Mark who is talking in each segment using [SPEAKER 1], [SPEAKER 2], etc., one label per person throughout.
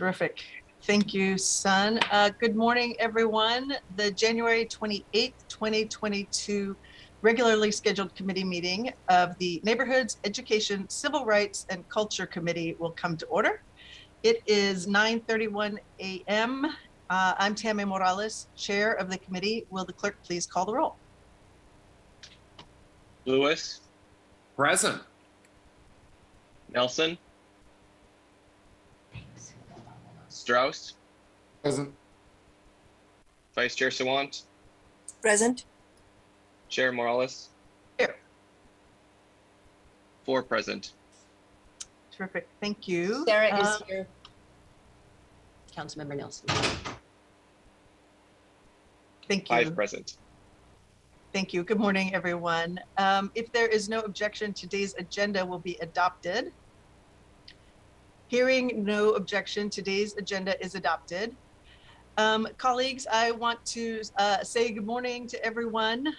[SPEAKER 1] Terrific. Thank you, Sun. Good morning, everyone. The January 28th, 2022 regularly scheduled committee meeting of the Neighborhoods, Education, Civil Rights, and Culture Committee will come to order. It is 9:31 a.m. I'm Tammy Morales, chair of the committee. Will the clerk please call the roll?
[SPEAKER 2] Lewis.
[SPEAKER 3] Present.
[SPEAKER 2] Nelson. Strauss.
[SPEAKER 3] Present.
[SPEAKER 2] Vice Chair Sawant.
[SPEAKER 4] Present.
[SPEAKER 2] Chair Morales.
[SPEAKER 1] Here.
[SPEAKER 2] 4 present.
[SPEAKER 1] Terrific. Thank you.
[SPEAKER 4] Sarah is here. Councilmember Nelson.
[SPEAKER 1] Thank you.
[SPEAKER 2] 5 present.
[SPEAKER 1] Thank you. Good morning, everyone. If there is no objection, today's agenda will be adopted. Hearing no objection, today's agenda is adopted. Colleagues, I want to say good morning to everyone.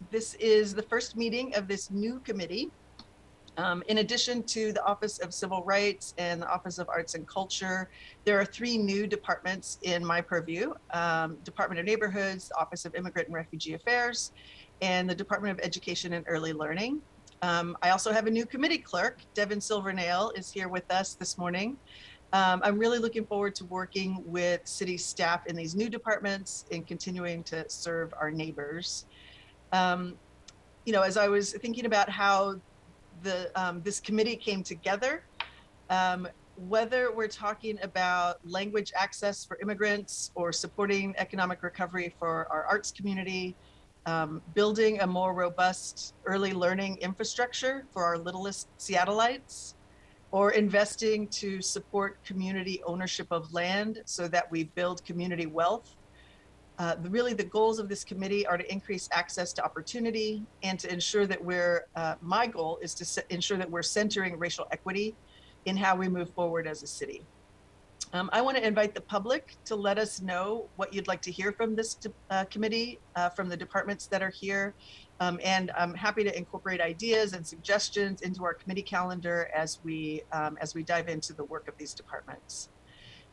[SPEAKER 1] This is the first meeting of this new committee. In addition to the Office of Civil Rights and the Office of Arts and Culture, there are 3 new departments in my purview: Department of Neighborhoods, Office of Immigrant and Refugee Affairs, and the Department of Education and Early Learning. I also have a new committee clerk. Devin Silvernail is here with us this morning. I'm really looking forward to working with city staff in these new departments and continuing to serve our neighbors. As I was thinking about how this committee came together, whether we're talking about language access for immigrants or supporting economic recovery for our arts community, building a more robust early learning infrastructure for our littlest Seattleites, or investing to support community ownership of land so that we build community wealth. Really, the goals of this committee are to increase access to opportunity and to ensure that my goal is to ensure that we're centering racial equity in how we move forward as a city. I want to invite the public to let us know what you'd like to hear from this committee, from the departments that are here. And I'm happy to incorporate ideas and suggestions into our committee calendar as we dive into the work of these departments.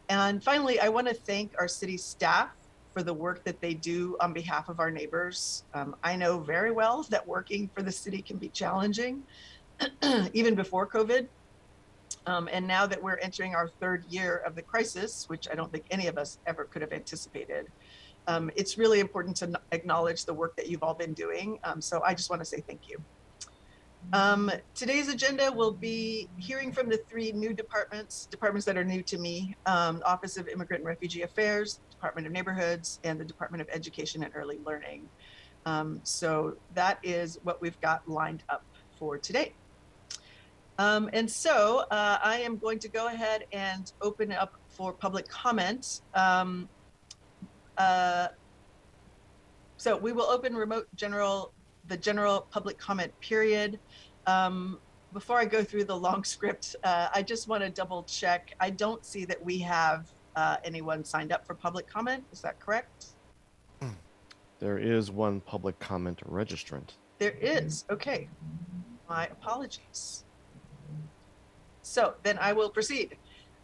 [SPEAKER 1] And finally, I want to thank our city staff for the work that they do on behalf of our neighbors. I know very well that working for the city can be challenging, even before COVID. And now that we're entering our 3rd year of the crisis, which I don't think any of us ever could have anticipated, it's really important to acknowledge the work that you've all been doing. So I just want to say thank you. Today's agenda will be hearing from the 3 new departments that are new to me: Office of Immigrant and Refugee Affairs, Department of Neighborhoods, and the Department of Education and Early Learning. So that is what we've got lined up for today. And so I am going to go ahead and open up for public comment. So we will open the general public comment period. Before I go through the long script, I just want to double check. I don't see that we have anyone signed up for public comment. Is that correct?
[SPEAKER 5] There is one public comment registrant.
[SPEAKER 1] There is. Okay. My apologies. So then I will proceed.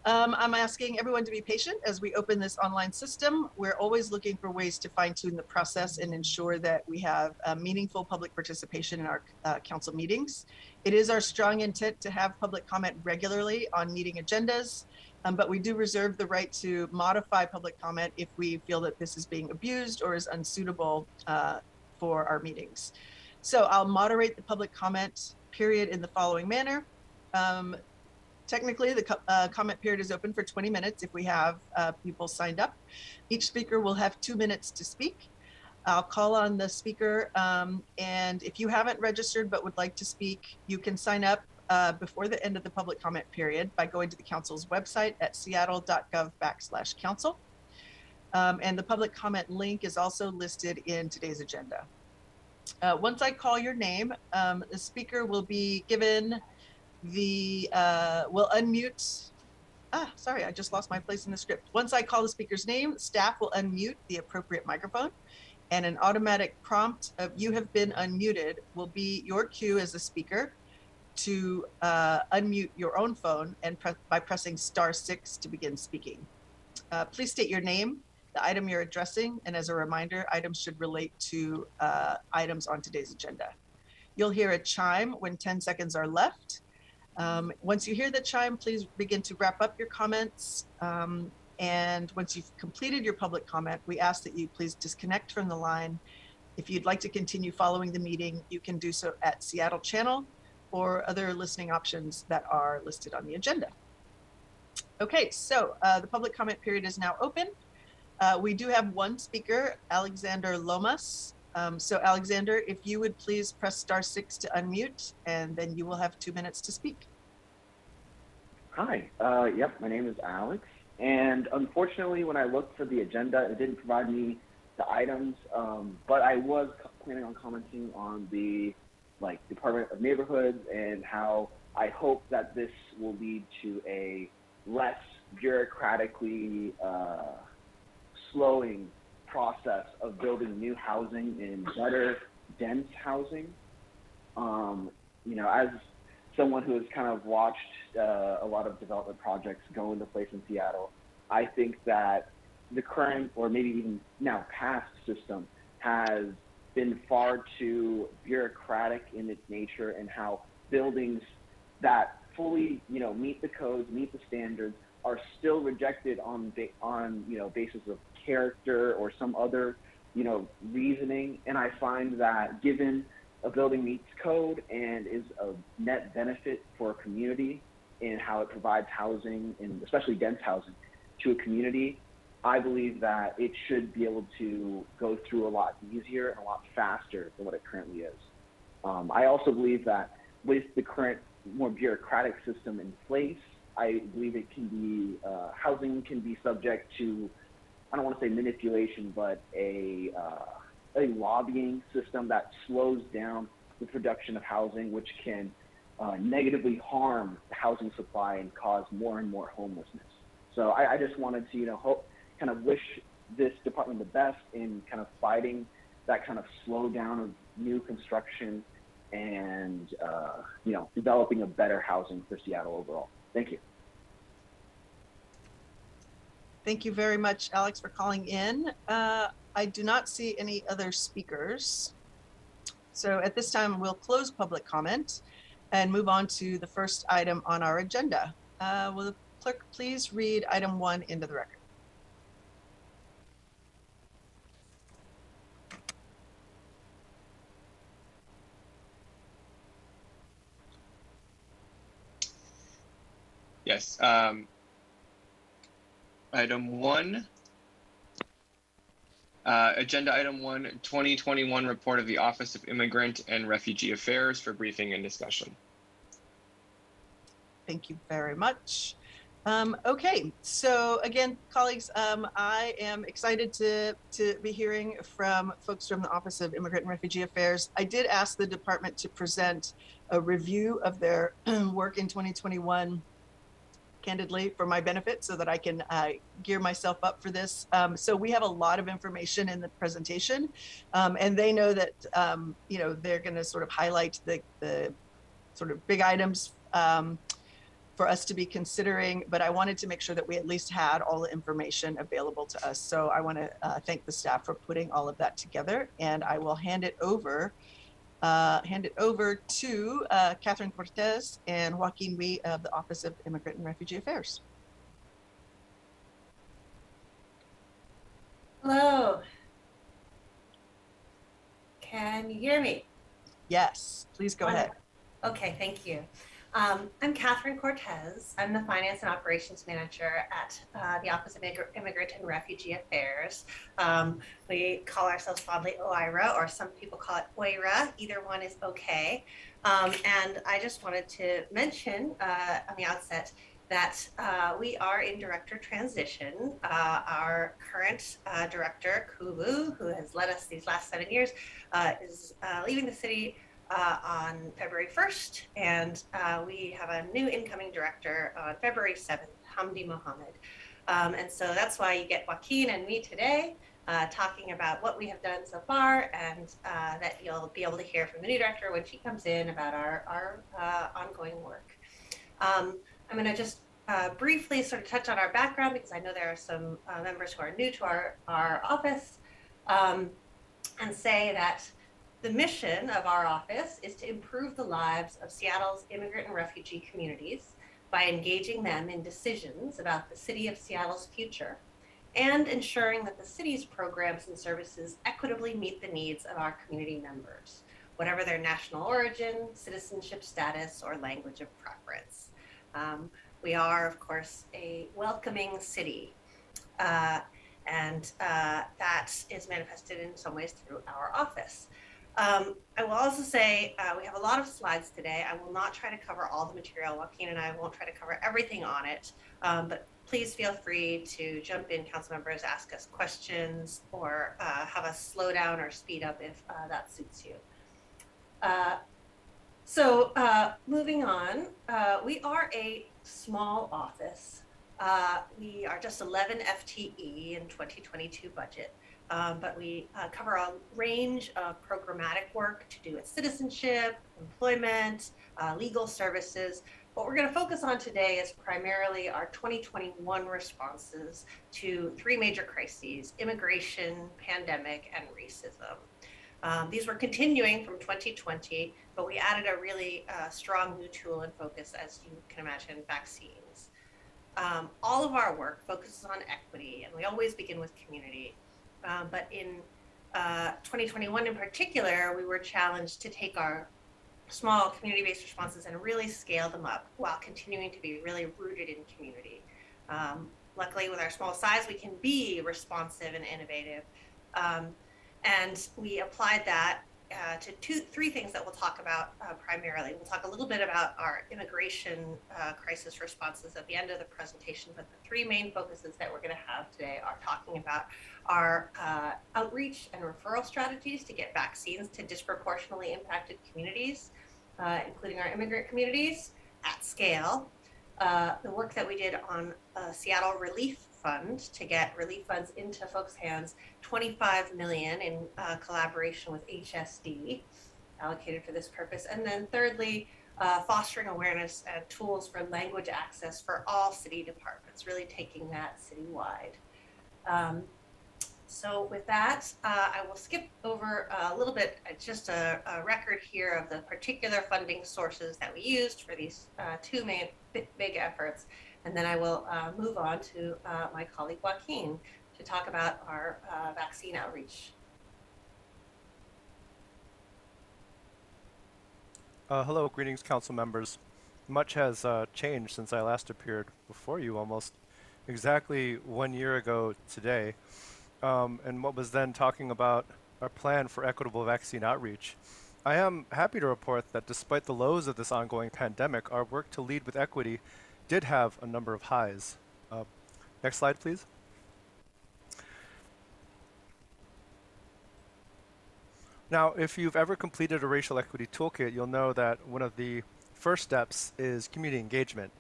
[SPEAKER 1] I'm asking everyone to be patient as we open this online system. We're always looking for ways to fine-tune the process and ensure that we have meaningful public participation in our council meetings. It is our strong intent to have public comment regularly on meeting agendas, but we do reserve the right to modify public comment if we feel that this is being abused or is unsuitable for our meetings. So I'll moderate the public comment period in the following manner. Technically, the comment period is open for 20 minutes if we have people signed up. Each speaker will have 2 minutes to speak. I'll call on the speaker, and if you haven't registered but would like to speak, you can sign up before the end of the public comment period by going to the council's website at seattle.gov/council. And the public comment link is also listed in today's agenda. Once I call your name, the speaker will be given will unmute. Sorry, I just lost my place in the script. Once I call the speaker's name, staff will unmute the appropriate microphone, and an automatic prompt of "you have been unmuted" will be your cue as a speaker to unmute your own phone and by pressing *6 to begin speaking. Please state your name, the item you're addressing, and as a reminder, items should relate to items on today's agenda. You'll hear a chime when 10 seconds are left. Once you hear the chime, please begin to wrap up your comments. And once you've completed your public comment, we ask that you please disconnect from the line. If you'd like to continue following the meeting, you can do so at Seattle channel or other listening options that are listed on the agenda. Okay, so the public comment period is now open. We do have one speaker, Alexander Lomas. So Alexander, if you would please press *6 to unmute, and then you will have 2 minutes to speak.
[SPEAKER 6] Hi, yep, my name is Alex. And unfortunately, when I looked for the agenda, it didn't provide me the items, but I was planning on commenting on the Department of Neighborhoods and how I hope that this will lead to a less bureaucratically slowing process of building new housing and better dense housing. You know, as someone who has kind of watched a lot of development projects go into place in Seattle, I think that the current, or maybe even now past, system has been far too bureaucratic in its nature, and how buildings that fully, you know, meet the codes, meet the standards, are still rejected on you know, basis of character or some other, you know, reasoning. And I find that given a building meets code and is a net benefit for a community in how it provides housing, and especially dense housing, to a community, I believe that it should be able to go through a lot easier and a lot faster than what it currently is. I also believe that with the current more bureaucratic system in place, I believe it can be, housing can be subject to, I don't want to say manipulation, but a lobbying system that slows down the production of housing, which can negatively harm the housing supply and cause more and more homelessness. So I just wanted to, you know, kind of wish this department the best in kind of fighting that kind of slowdown of new construction and, you know, developing a better housing for Seattle overall. Thank you.
[SPEAKER 1] Thank you very much, Alex, for calling in. I do not see any other speakers. So at this time, we'll close public comment and move on to the first item on our agenda. Will the clerk please read item 1 into the record?
[SPEAKER 2] Yes. Item 1. Agenda item 1, 2021 report of the Office of Immigrant and Refugee Affairs for briefing and discussion.
[SPEAKER 1] Thank you very much. Okay, so again, colleagues, I am excited to be hearing from folks from the Office of Immigrant and Refugee Affairs. I did ask the department to present a review of their work in 2021, candidly, for my benefit, so that I can gear myself up for this. So we have a lot of information in the presentation, and they know that you know, they're going to sort of highlight the sort of big items for us to be considering, but I wanted to make sure that we at least had all the information available to us. So I want to thank the staff for putting all of that together, and I will hand it over to Catherine Cortez and Joaquin Wee of the Office of Immigrant and Refugee Affairs.
[SPEAKER 7] Hello. Can you hear me?
[SPEAKER 1] Yes, please go ahead.
[SPEAKER 7] Okay, thank you. I'm Catherine Cortez. I'm the Finance and Operations Manager at the Office of Immigrant and Refugee Affairs. We call ourselves fondly OIRA, or some people call it OIRA. Either one is okay. And I just wanted to mention on the outset that we are in director transition. Our current director, Kubu, who has led us these last 7 years, is leaving the city on February 1st, and we have a new incoming director on February 7th, Hamdi Mohammed. And so that's why you get Joaquin and me today. talking about what we have done so far, and that you'll be able to hear from the new director when she comes in about our ongoing work. I'm going to just briefly sort of touch on our background, because I know there are some members who are new to our office, and say that the mission of our office is to improve the lives of Seattle's immigrant and refugee communities by engaging them in decisions about the city of Seattle's future, and ensuring that the city's programs and services equitably meet the needs of our community members, whatever their national origin, citizenship status, or language of preference. We are, of course, a welcoming city, and that is manifested in some ways through our office. I will also say we have a lot of slides today. I will not try to cover all the material. Joaquin and I won't try to cover everything on it, but please feel free to jump in, council members, ask us questions, or have us slow down or speed up if that suits you. So moving on, we are a small office. We are just 11 FTE in 2022 budget. But we cover a range of programmatic work to do with citizenship, employment, legal services. What we're going to focus on today is primarily our 2021 responses to three major crises: immigration, pandemic, and racism. These were continuing from 2020, but we added a really strong new tool and focus, as you can imagine, vaccines. All of our work focuses on equity, and we always begin with community. But in 2021 in particular, we were challenged to take our small community-based responses and really scale them up while continuing to be really rooted in community. Luckily, with our small size, we can be responsive and innovative. And we applied that to three things that we'll talk about primarily. We'll talk a little bit about our immigration crisis responses at the end of the presentation, but the three main focuses that we're going to have today are talking about our outreach and referral strategies to get vaccines to disproportionately impacted communities, including our immigrant communities at scale, the work that we did on Seattle Relief Fund to get relief funds into folks' hands, $25 million in collaboration with HSD allocated for this purpose. And then thirdly, fostering awareness and tools for language access for all city departments, really taking that citywide. So with that, I will skip over a little bit, just a record here of the particular funding sources that we used for these two main big efforts. And then I will move on to my colleague Joaquin to talk about our vaccine outreach.
[SPEAKER 8] Hello, greetings, council members. Much has changed since I last appeared before you almost exactly 1 year ago today. And what was then talking about our plan for equitable vaccine outreach. I am happy to report that despite the lows of this ongoing pandemic, our work to lead with equity did have a number of highs. Next slide, please. Now, if you've ever completed a racial equity toolkit, you'll know that one of the first steps is community engagement.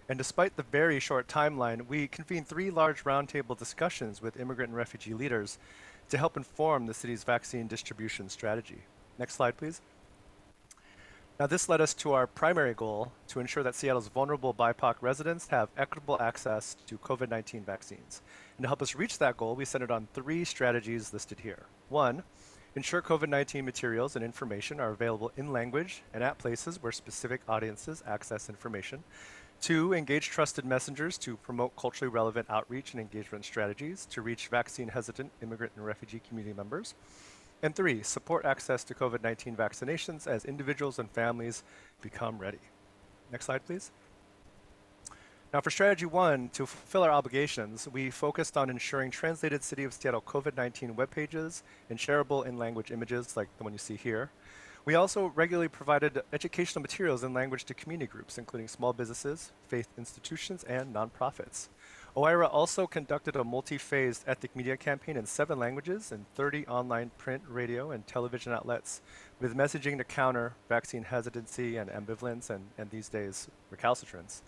[SPEAKER 8] And despite the very short timeline, we convened 3 large roundtable discussions with immigrant and refugee leaders to help inform the city's vaccine distribution strategy. Next slide, please. Now, this led us to our primary goal to ensure that Seattle's vulnerable BIPOC residents have equitable access to COVID-19 vaccines. And to help us reach that goal, we centered on 3 strategies listed here. 1, ensure COVID-19 materials and information are available in language and at places where specific audiences access information. 2, engage trusted messengers to promote culturally relevant outreach and engagement strategies to reach vaccine-hesitant immigrant and refugee community members. And 3, support access to COVID-19 vaccinations as individuals and families become ready. Next slide, please. Now, for strategy 1, to fulfill our obligations, we focused on ensuring translated City of Seattle COVID-19 web pages and shareable in-language images like the one you see here. We also regularly provided educational materials in language to community groups, including small businesses, faith institutions, and nonprofits. OIRA also conducted a multi-phased ethnic media campaign in 7 languages and 30 online print, radio, and television outlets with messaging to counter vaccine hesitancy and ambivalence and these days recalcitrance.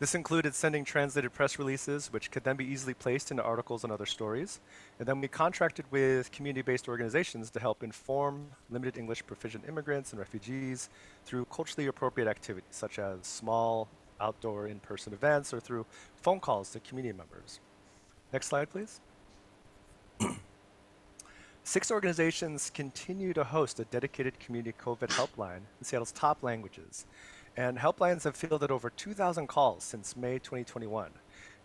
[SPEAKER 8] This included sending translated press releases, which could then be easily placed into articles and other stories. And then we contracted with community-based organizations to help inform limited English proficient immigrants and refugees through culturally appropriate activities, such as small outdoor in-person events or through phone calls to community members. Next slide, please. 6 organizations continue to host a dedicated community COVID helpline in Seattle's top languages. And helplines have fielded over 2,000 calls since May 2021.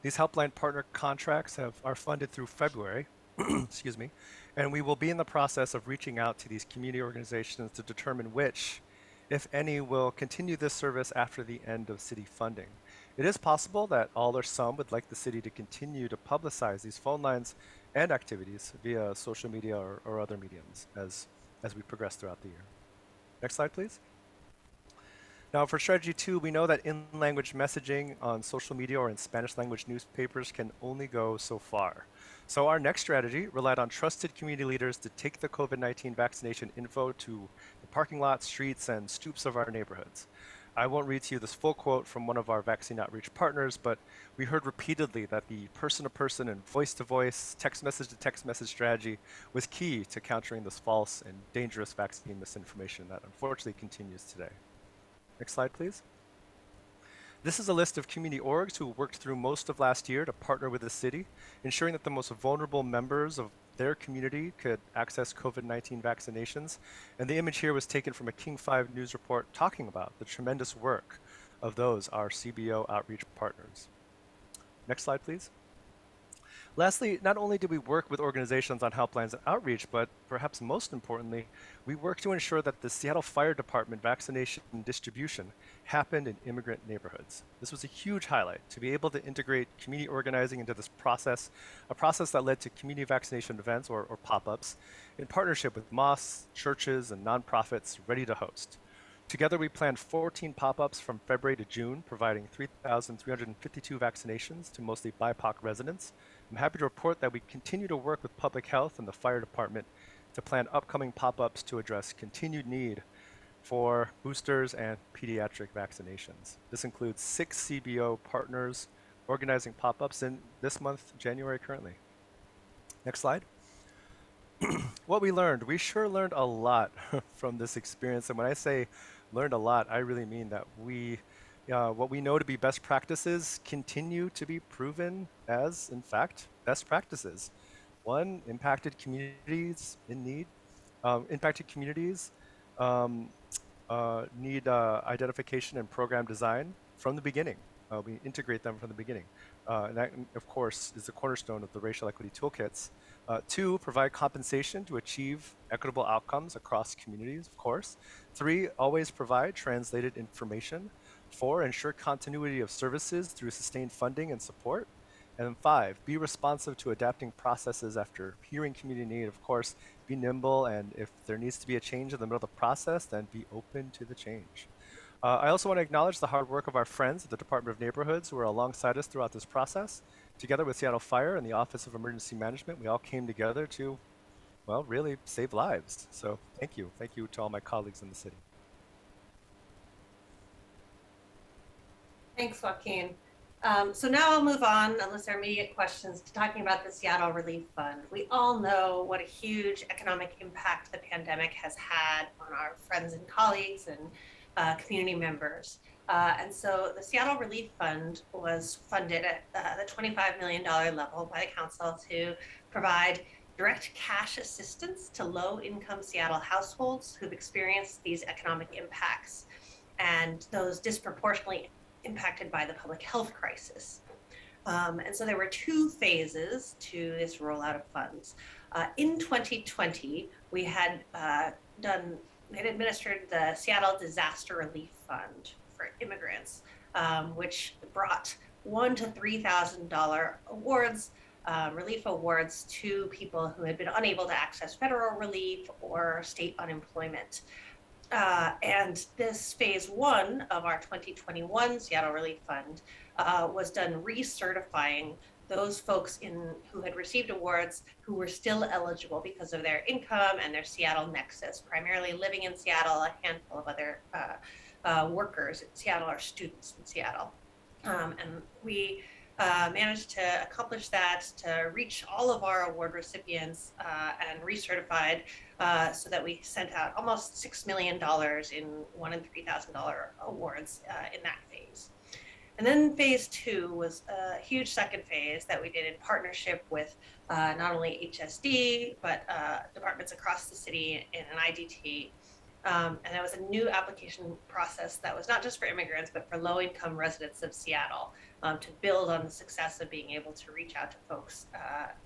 [SPEAKER 8] These helpline partner contracts are funded through February, excuse me, and we will be in the process of reaching out to these community organizations to determine which, if any, will continue this service after the end of city funding. It is possible that all or some would like the city to continue to publicize these phone lines and activities via social media or other mediums as we progress throughout the year. Next slide, please. Now for strategy 2, we know that in-language messaging on social media or in Spanish language newspapers can only go so far. So our next strategy relied on trusted community leaders to take the COVID-19 vaccination info to the parking lots, streets, and stoops of our neighborhoods. I won't read to you this full quote from one of our vaccine outreach partners, but we heard repeatedly that the person-to-person and voice-to-voice, text-message-to-text message strategy was key to countering this false and dangerous vaccine misinformation that unfortunately continues today. Next slide, please. This is a list of community orgs who worked through most of last year to partner with the city, ensuring that the most vulnerable members of their community could access COVID-19 vaccinations. And the image here was taken from a King 5 news report talking about the tremendous work of those, our CBO outreach partners. Next slide, please. Lastly, not only did we work with organizations on helplines and outreach, but perhaps most importantly, we worked to ensure that the Seattle Fire Department vaccination distribution happened in immigrant neighborhoods. This was a huge highlight, to be able to integrate community organizing into this process, a process that led to community vaccination events or pop-ups in partnership with mosques, churches, and nonprofits ready to host. Together, we planned 14 pop-ups from February to June, providing 3,352 vaccinations to mostly BIPOC residents. I'm happy to report that we continue to work with public health and the fire department to plan upcoming pop-ups to address continued need for boosters and pediatric vaccinations. This includes 6 CBO partners organizing pop-ups in this month, January currently. Next slide. What we learned, we sure learned a lot from this experience. And when I say learned a lot, I really mean that what we know to be best practices continue to be proven as, in fact, best practices. 1, impacted communities in need. Impacted communities need identification and program design from the beginning. We integrate them from the beginning. And that, of course, is the cornerstone of the racial equity toolkits. 2, provide compensation to achieve equitable outcomes across communities, of course. 3, always provide translated information. 4, ensure continuity of services through sustained funding and support. And 5, be responsive to adapting processes after hearing community need. Of course, be nimble, and if there needs to be a change in the middle of the process, then be open to the change. I also want to acknowledge the hard work of our friends at the Department of Neighborhoods who are alongside us throughout this process. Together with Seattle Fire and the Office of Emergency Management, we all came together to, well, really save lives. So thank you. Thank you to all my colleagues in the city.
[SPEAKER 7] Thanks, Joaquin. So now I'll move on, unless there are immediate questions, to talking about the Seattle Relief Fund. We all know what a huge economic impact the pandemic has had on our friends and colleagues and community members. And so the Seattle Relief Fund was funded at the $25 million level by the council to provide direct cash assistance to low-income Seattle households who've experienced these economic impacts and those disproportionately impacted by the public health crisis. And so there were 2 phases to this rollout of funds. In 2020, we had administered the Seattle Disaster Relief Fund for immigrants, which brought $1,000 to $3,000 awards, relief awards to people who had been unable to access federal relief or state unemployment. And this phase 1 of our 2021 Seattle Relief Fund was done recertifying those folks who had received awards who were still eligible because of their income and their Seattle nexus, primarily living in Seattle, a handful of other workers in Seattle or students in Seattle. And we managed to accomplish that, to reach all of our award recipients and recertified so that we sent out almost $6 million in $1,000 and $3,000 awards in that phase. And then phase 2 was a huge second phase that we did in partnership with not only HSD, but departments across the city in an IDT. And that was a new application process that was not just for immigrants, but for low-income residents of Seattle to build on the success of being able to reach out to folks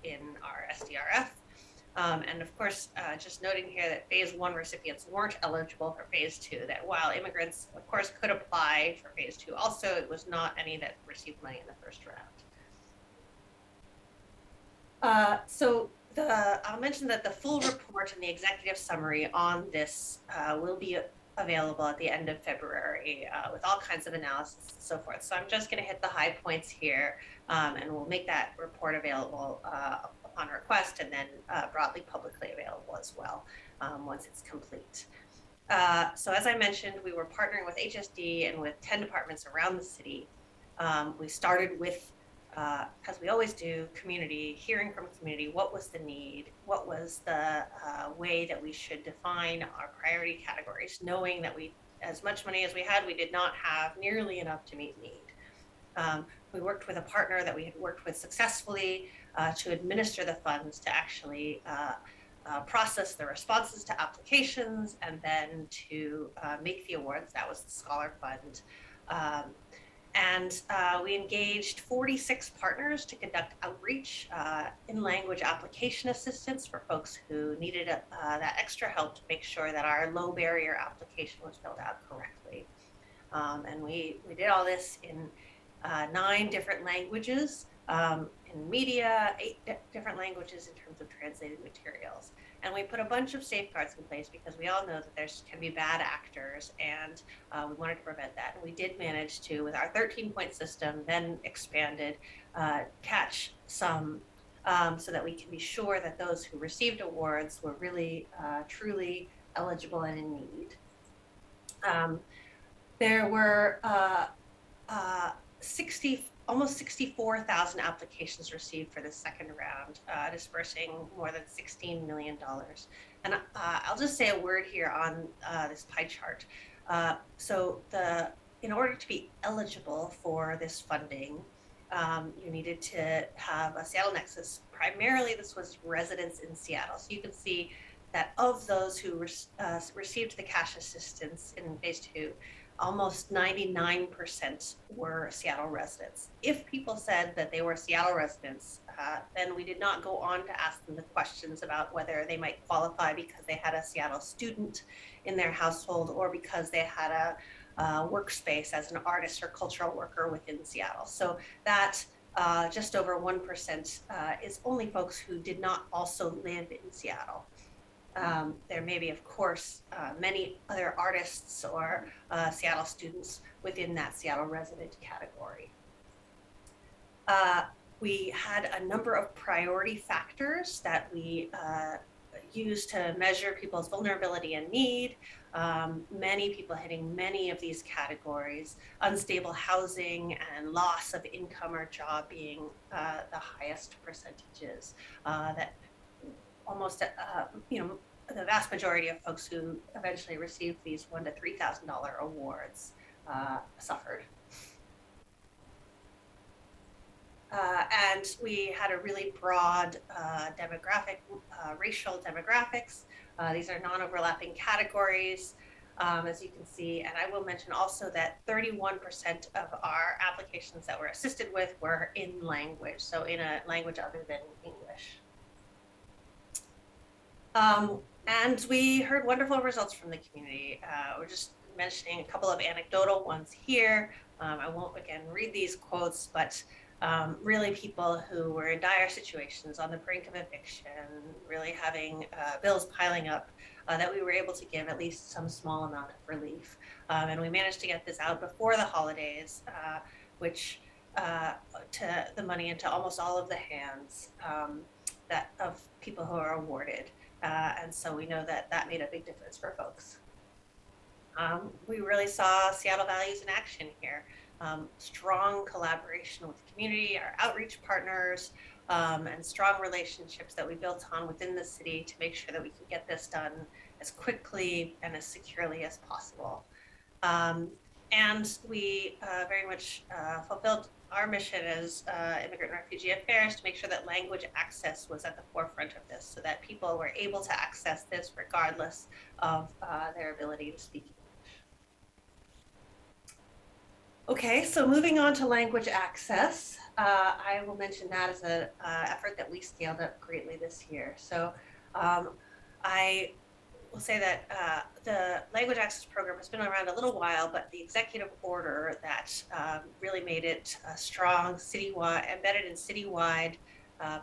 [SPEAKER 7] in our SDRF. And of course, just noting here that phase 1 recipients weren't eligible for phase 2, that while immigrants, of course, could apply for phase 2, also it was not any that received money in the first round. I'll mention that the full report and the executive summary on this will be available at the end of February with all kinds of analysis and so forth. So I'm just going to hit the high points here, and we'll make that report available upon request and then broadly publicly available as well once it's complete. So as I mentioned, we were partnering with HSD and with 10 departments around the city. We started with, as we always do, community, hearing from community, what was the need, what was the way that we should define our priority categories, knowing that as much money as we had, we did not have nearly enough to meet need. We worked with a partner that we had worked with successfully to administer the funds, to actually process the responses to applications, and then to make the awards. That was the Scholar Fund. And we engaged 46 partners to conduct outreach in language application assistance for folks who needed that extra help to make sure that our low barrier application was filled out correctly. And we did all this in 9 different languages, in media, 8 different languages in terms of translated materials. And we put a bunch of safeguards in place because we all know that there can be bad actors, and we wanted to prevent that. And we did manage to, with our 13-point system, then expanded, catch some so that we can be sure that those who received awards were really, truly eligible and in need. There were almost 64,000 applications received for the second round, dispersing more than $16 million. And I'll just say a word here on this pie chart. In order to be eligible for this funding, you needed to have a Seattle nexus. Primarily, this was residents in Seattle. So you can see that of those who received the cash assistance in phase 2, almost 99% were Seattle residents. If people said that they were Seattle residents, then we did not go on to ask them the questions about whether they might qualify because they had a Seattle student in their household or because they had a workspace as an artist or cultural worker within Seattle. So that just over 1% is only folks who did not also live in Seattle. There may be, of course, many other artists or Seattle students within that Seattle resident category. We had a number of priority factors that we used to measure people's vulnerability and need. Many people hitting many of these categories, unstable housing and loss of income or job being the highest percentages, that almost, the vast majority of folks who eventually received these $1,000 to $3,000 awards suffered. And we had a really broad racial demographics. These are non-overlapping categories, as you can see. And I will mention also that 31% of our applications that were assisted with were in language, so in a language other than English. And we heard wonderful results from the community. We're just mentioning a couple of anecdotal ones here. I won't, again, read these quotes, but really people who were in dire situations on the brink of eviction, really having bills piling up, that we were able to give at least some small amount of relief. And we managed to get this out before the holidays, which to the money into almost all of the hands of people who are awarded. And so we know that that made a big difference for folks. We really saw Seattle values in action here. strong collaboration with the community, our outreach partners, and strong relationships that we built on within the city to make sure that we can get this done as quickly and as securely as possible. And we very much fulfilled our mission as Immigrant and Refugee Affairs to make sure that language access was at the forefront of this so that people were able to access this regardless of their ability to speak English. Okay, so moving on to language access, I will mention that as an effort that we scaled up greatly this year. So I will say that the language access program has been around a little while, but the executive order that really made it strong citywide, embedded in citywide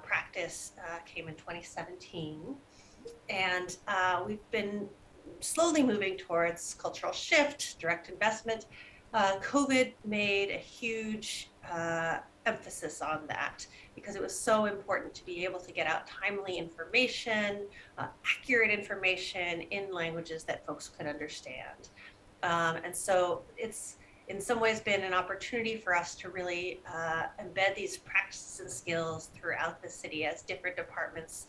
[SPEAKER 7] practice came in 2017. And we've been slowly moving towards cultural shift, direct investment. COVID made a huge emphasis on that because it was so important to be able to get out timely information, accurate information in languages that folks could understand. And so it's in some ways been an opportunity for us to really embed these practices and skills throughout the city as different departments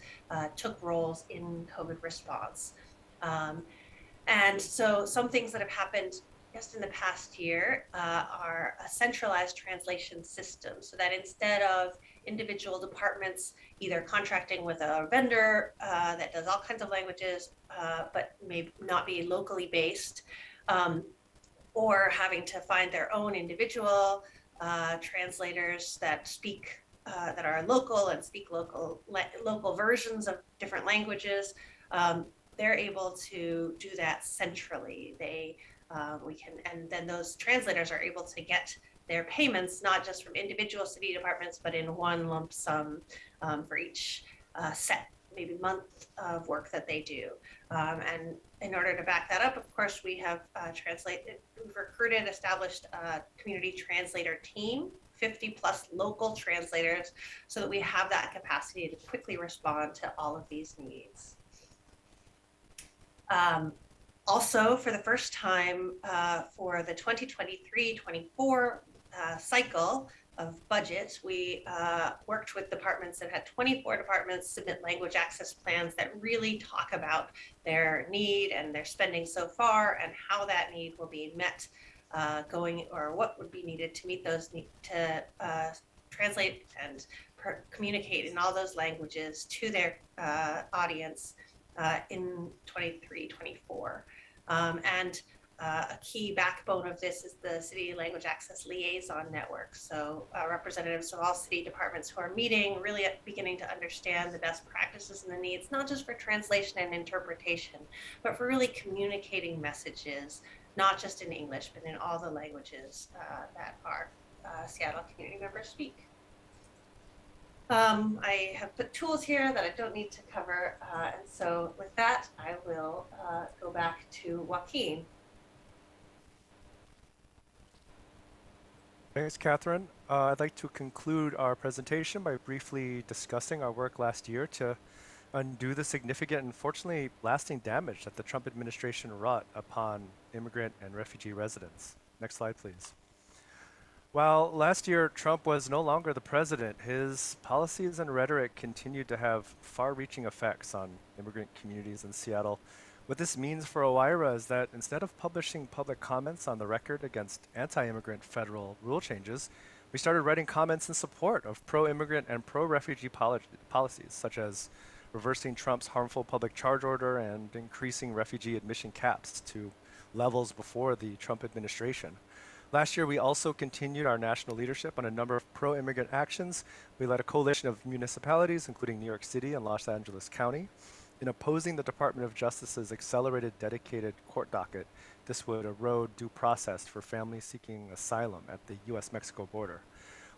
[SPEAKER 7] took roles in COVID response. And so some things that have happened just in the past year are a centralized translation system so that instead of individual departments either contracting with a vendor that does all kinds of languages but may not be locally based or having to find their own individual translators that speak that are local and speak local versions of different languages, they're able to do that centrally. And then those translators are able to get their payments not just from individual city departments, but in one lump sum for each set, maybe month of work that they do. And in order to back that up, of course, we have we've recruited, established a community translator team, 50 plus local translators, so that we have that capacity to quickly respond to all of these needs. Also, for the first time for the 2023-24 cycle of budget, we worked with departments that had 24 departments submit language access plans that really talk about their need and their spending so far and how that need will be met or what would be needed to meet those needs to translate and communicate in all those languages to their audience in 23-24. And a key backbone of this is the City Language Access Liaison Network. So representatives of all city departments who are meeting, really beginning to understand the best practices and the needs, not just for translation and interpretation, but for really communicating messages, not just in English, but in all the languages that our Seattle community members speak. I have put tools here that I don't need to cover. And so with that, I will go back to Joaquin.
[SPEAKER 8] Thanks, Catherine. I'd like to conclude our presentation by briefly discussing our work last year to undo the significant and unfortunately lasting damage that the Trump administration wrought upon immigrant and refugee residents. Next slide, please. While last year Trump was no longer the president, his policies and rhetoric continued to have far-reaching effects on immigrant communities in Seattle. What this means for OIRA is that instead of publishing public comments on the record against anti-immigrant federal rule changes, we started writing comments in support of pro-immigrant and pro-refugee policies, such as reversing Trump's harmful public charge order and increasing refugee admission caps to levels before the Trump administration. Last year, we also continued our national leadership on a number of pro-immigrant actions. We led a coalition of municipalities, including New York City and Los Angeles County, in opposing the Department of Justice's accelerated dedicated court docket. This would erode due process for families seeking asylum at the US-Mexico border.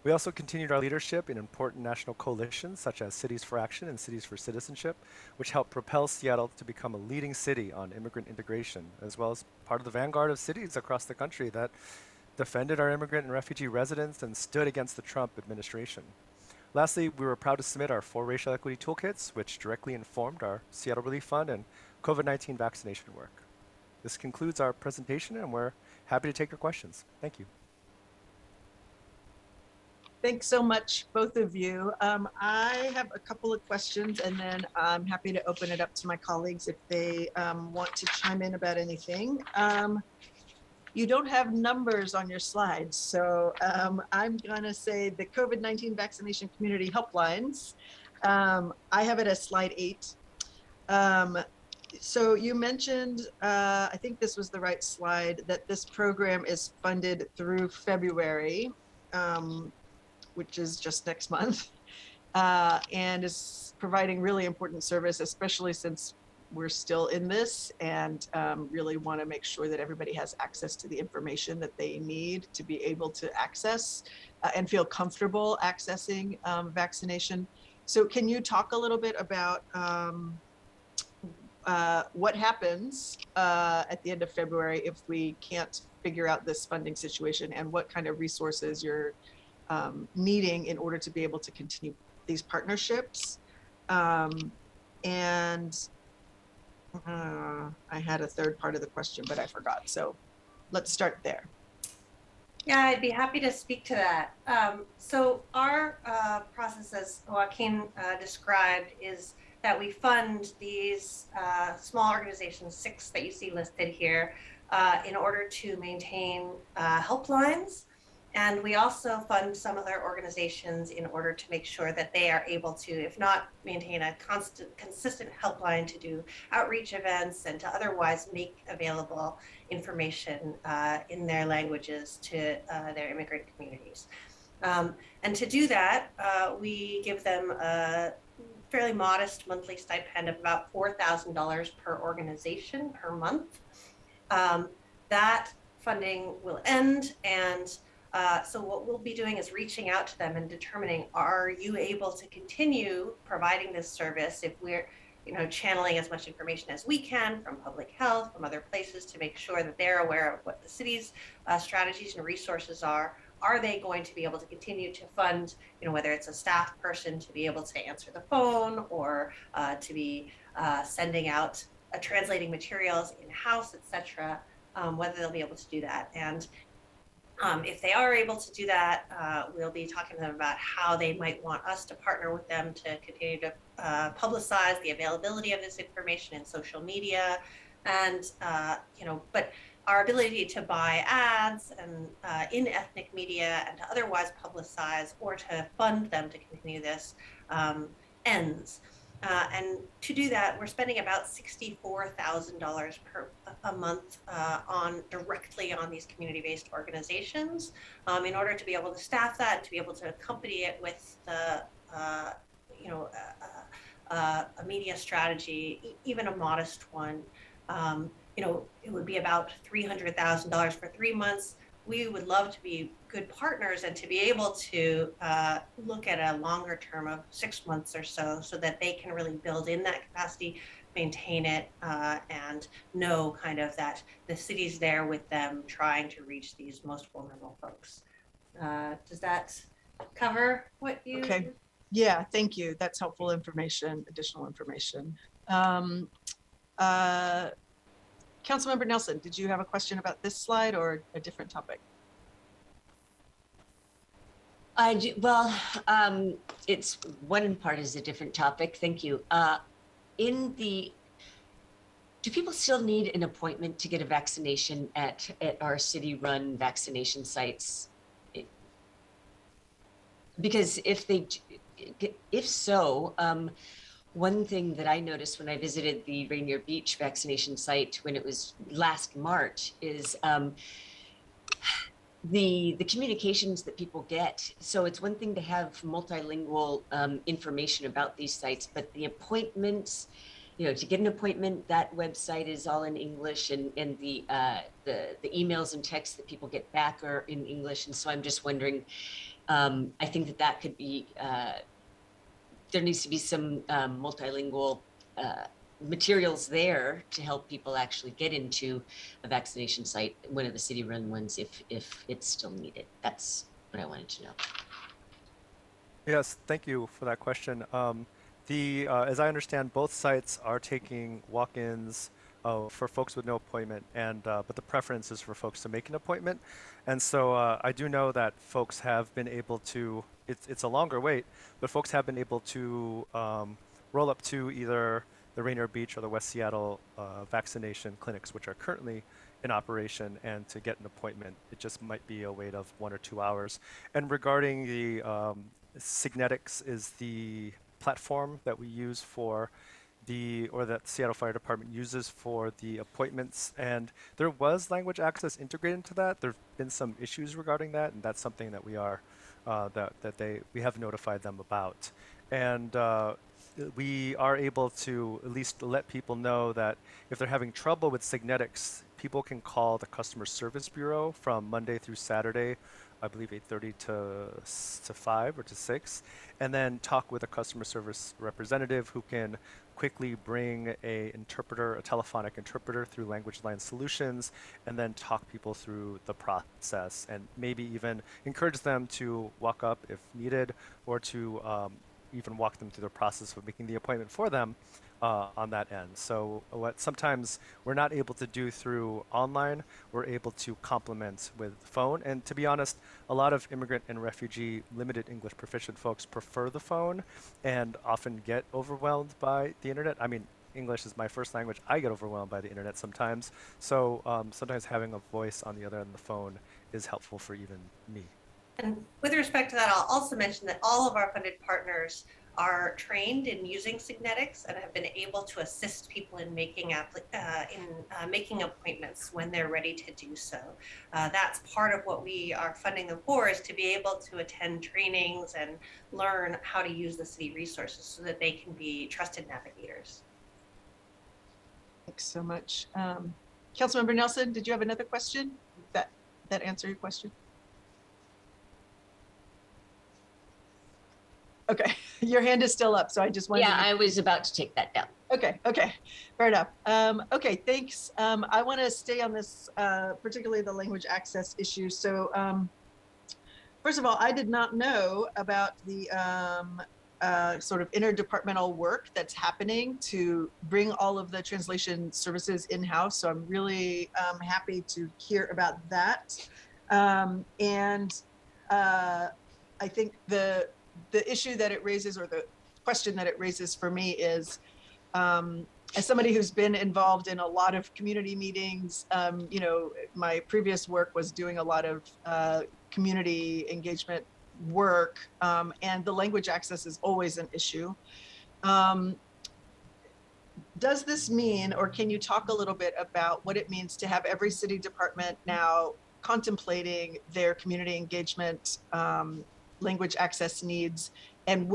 [SPEAKER 8] We also continued our leadership in important national coalitions such as Cities for Action and Cities for Citizenship, which helped propel Seattle to become a leading city on immigrant integration, as well as part of the vanguard of cities across the country that defended our immigrant and refugee residents and stood against the Trump administration. Lastly, we were proud to submit our 4 racial equity toolkits, which directly informed our Seattle Relief Fund and COVID-19 vaccination work. This concludes our presentation, and we're happy to take your questions. Thank you.
[SPEAKER 1] Thanks so much, both of you. I have a couple of questions, and then I'm happy to open it up to my colleagues if they want to chime in about anything. You don't have numbers on your slides, so I'm gonna say the COVID-19 vaccination community helplines. I have it as slide 8. So you mentioned, I think this was the right slide, that this program is funded through February, which is just next month, and is providing really important service, especially since we're still in this, and really want to make sure that everybody has access to the information that they need to be able to access and feel comfortable accessing vaccination. So can you talk a little bit about what happens at the end of February if we can't figure out this funding situation, and what kind of resources you're needing in order to be able to continue these partnerships? And I had a third part of the question, but I forgot. So let's start there.
[SPEAKER 7] Yeah, I'd be happy to speak to that. So our process, as Joaquin described, is that we fund these small organizations, 6 that you see listed here, in order to maintain helplines. And we also fund some other organizations in order to make sure that they are able to, if not maintain a consistent helpline, to do outreach events and to otherwise make available information in their languages to their immigrant communities. And to do that, we give them a fairly modest monthly stipend of about $4,000 per organization per month. That funding will end, and so what we'll be doing is reaching out to them and determining, are you able to continue providing this service if we're channeling as much information as we can from public health, from other places, to make sure that they're aware of what the city's strategies and resources are. Are they going to be able to continue to fund, whether it's a staff person to be able to answer the phone, or to be sending out translating materials in-house, etc., whether they'll be able to do that. And if they are able to do that, we'll be talking to them about how they might want us to partner with them to continue to publicize the availability of this information in social media, and but our ability to buy ads and in ethnic media and to otherwise publicize or to fund them to continue this ends. And to do that, we're spending about $64,000 a month directly on these community-based organizations in order to be able to staff that and to be able to accompany it with the a media strategy, even a modest one. It would be about $300,000 for 3 months. We would love to be good partners and to be able to look at a longer term of 6 months or so that they can really build in that capacity, maintain it, and know kind of that the city's there with them trying to reach these most vulnerable folks. Does that cover what you?
[SPEAKER 1] Okay. Yeah, thank you. That's helpful information, additional information. Councilmember Nelson, did you have a question about this slide or a different topic?
[SPEAKER 9] I do. Well, it's one part is a different topic. Thank you. Do people still need an appointment to get a vaccination at our city-run vaccination sites? Because if so, one thing that I noticed when I visited the Rainier Beach vaccination site when it was last March is the communications that people get. So it's one thing to have multilingual information about these sites, but the appointments, to get an appointment, that website is all in English, and the emails and texts that people get back are in English. And so I'm just wondering, I think that could be, there needs to be some multilingual materials there to help people actually get into a vaccination site, one of the city-run ones, if it's still needed. That's what I wanted to know.
[SPEAKER 8] Yes, thank you for that question. As I understand, both sites are taking walk-ins for folks with no appointment, and but the preference is for folks to make an appointment. And so I do know that folks have been able to. It's a longer wait, but folks have been able to roll up to either the Rainier Beach or the West Seattle vaccination clinics, which are currently in operation, and to get an appointment. It just might be a wait of 1 or 2 hours. And regarding the Signetics is the platform that we use for or that Seattle Fire Department uses for the appointments, and there was language access integrated into that. There have been some issues regarding that, and that's something that we are we have notified them about. And we are able to at least let people know that if they're having trouble with Signetics, people can call the customer service bureau from Monday through Saturday, I believe 8:30 to 5 or to 6, and then talk with a customer service representative who can quickly bring a telephonic interpreter through Language Line Solutions, and then talk people through the process, and maybe even encourage them to walk up if needed, or to even walk them through the process of making the appointment for them on that end. So what sometimes we're not able to do through online, we're able to complement with phone. And to be honest, a lot of immigrant and refugee limited English proficient folks prefer the phone and often get overwhelmed by the internet. I mean, English is my first language. I get overwhelmed by the internet sometimes. So sometimes having a voice on the other end of the phone is helpful for even me.
[SPEAKER 7] And with respect to that, I'll also mention that all of our funded partners are trained in using Signetics and have been able to assist people in making making appointments when they're ready to do so. That's part of what we are funding them for, is to be able to attend trainings and learn how to use the city resources so that they can be trusted navigators.
[SPEAKER 1] Thanks so much. Councilmember Nelson, did you have another question? That answer your question? Okay, your hand is still up, so I just wanted
[SPEAKER 9] Yeah, I was about to take that down.
[SPEAKER 1] Okay, fair enough. Okay, thanks. I want to stay on this, particularly the language access issue. So first of all, I did not know about the sort of interdepartmental work that's happening to bring all of the translation services in-house. So I'm really happy to hear about that. And I think the issue that it raises, or the question that it raises for me, is as somebody who's been involved in a lot of community meetings, you know, my previous work was doing a lot of community engagement work, and the language access is always an issue. Does this mean, or can you talk a little bit about what it means to have every city department now contemplating their community engagement language access needs? And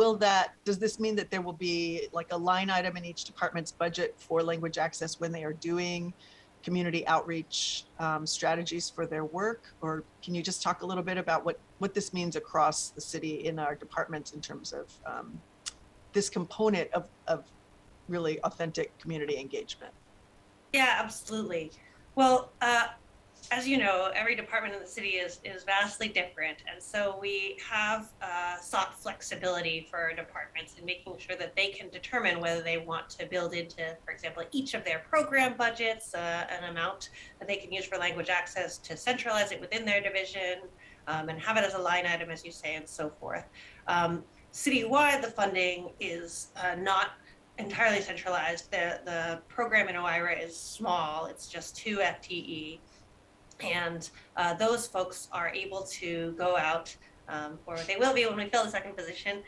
[SPEAKER 1] does this mean that there will be like a line item in each department's budget for language access when they are doing community outreach strategies for their work? Or can you just talk a little bit about what this means across the city in our departments in terms of this component of really authentic community engagement?
[SPEAKER 7] Yeah, absolutely. Well, as you know, every department in the city is vastly different. And so we have sought flexibility for our departments in making sure that they can determine whether they want to build into, for example, each of their program budgets, an amount that they can use for language access, to centralize it within their division and have it as a line item, as you say, and so forth. Citywide, the funding is not entirely centralized. The program in OIRA is small. It's just 2 FTE. And those folks are able to go out, or they will be when we fill the second position,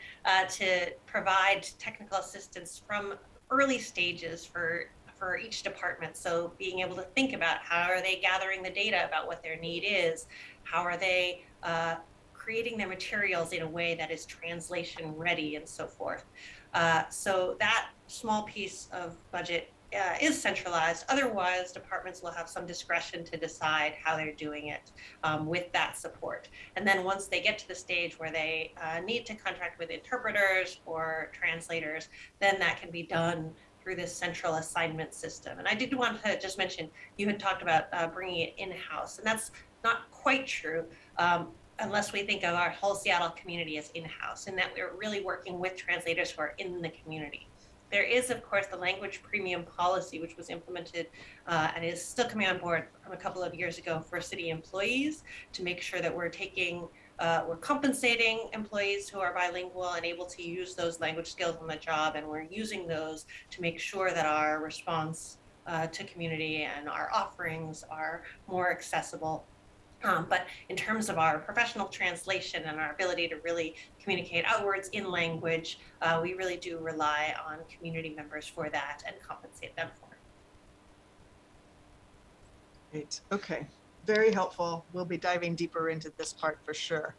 [SPEAKER 7] to provide technical assistance from early stages for each department. So being able to think about how are they gathering the data about what their need is, how are they creating their materials in a way that is translation ready, and so forth. So that small piece of budget is centralized. Otherwise, departments will have some discretion to decide how they're doing it with that support. And then once they get to the stage where they need to contract with interpreters or translators, then that can be done through this central assignment system. And I did want to just mention, you had talked about bringing it in-house, and that's not quite true. Unless we think of our whole Seattle community as in-house, and that we're really working with translators who are in the community. There is, of course, the language premium policy, which was implemented and is still coming on board from a couple of years ago for city employees to make sure that we're compensating employees who are bilingual and able to use those language skills on the job, and we're using those to make sure that our response to community and our offerings are more accessible. But in terms of our professional translation and our ability to really communicate outwards in language, we really do rely on community members for that and compensate them for it.
[SPEAKER 1] Great. Okay. Very helpful. We'll be diving deeper into this part for sure.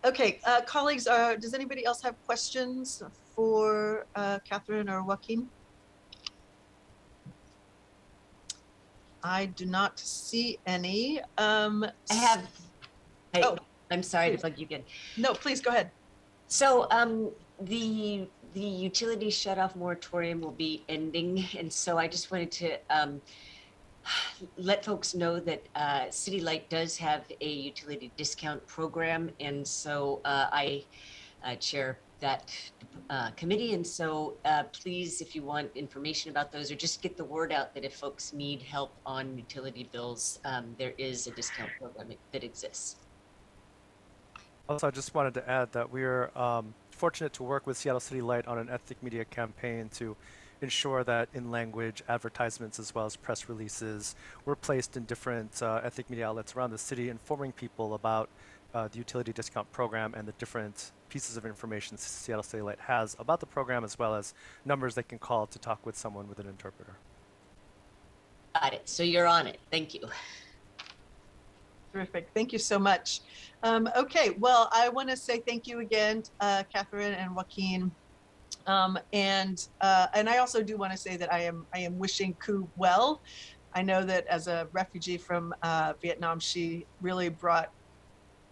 [SPEAKER 1] Okay, colleagues, does anybody else have questions for Catherine or Joaquin? I do not see any.
[SPEAKER 9] I have. Hey,
[SPEAKER 1] oh,
[SPEAKER 9] I'm sorry
[SPEAKER 1] please.
[SPEAKER 9] to bug you again.
[SPEAKER 1] No, please go ahead.
[SPEAKER 9] So the utility shutoff moratorium will be ending, and so I just wanted to let folks know that City Light does have a utility discount program, and so I chair that committee, and so please, if you want information about those, or just get the word out that if folks need help on utility bills, there is a discount program that exists.
[SPEAKER 8] Also, I just wanted to add that we're fortunate to work with Seattle City Light on an ethnic media campaign to ensure that in-language advertisements as well as press releases were placed in different ethnic media outlets around the city, informing people about the utility discount program and the different pieces of information Seattle City Light has about the program, as well as numbers they can call to talk with someone with an interpreter.
[SPEAKER 9] Got it. So you're on it. Thank you.
[SPEAKER 1] Terrific. Thank you so much. Okay, well, I want to say thank you again, Catherine and Joaquin. And I also do want to say that I am wishing Ku well. I know that as a refugee from Vietnam, she really brought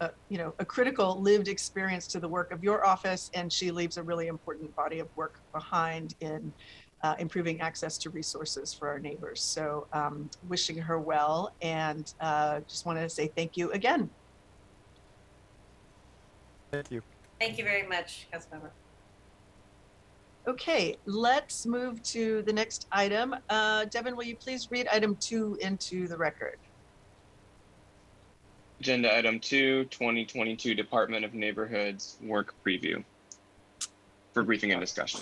[SPEAKER 1] a critical lived experience to the work of your office, and she leaves a really important body of work behind in improving access to resources for our neighbors. So wishing her well, and just wanted to say thank you again.
[SPEAKER 8] Thank you.
[SPEAKER 7] Thank you very much, Councilmember.
[SPEAKER 1] Okay, let's move to the next item. Devin, will you please read item 2 into the record?
[SPEAKER 2] Agenda item 2, 2022 Department of Neighborhoods Work Preview for briefing and discussion.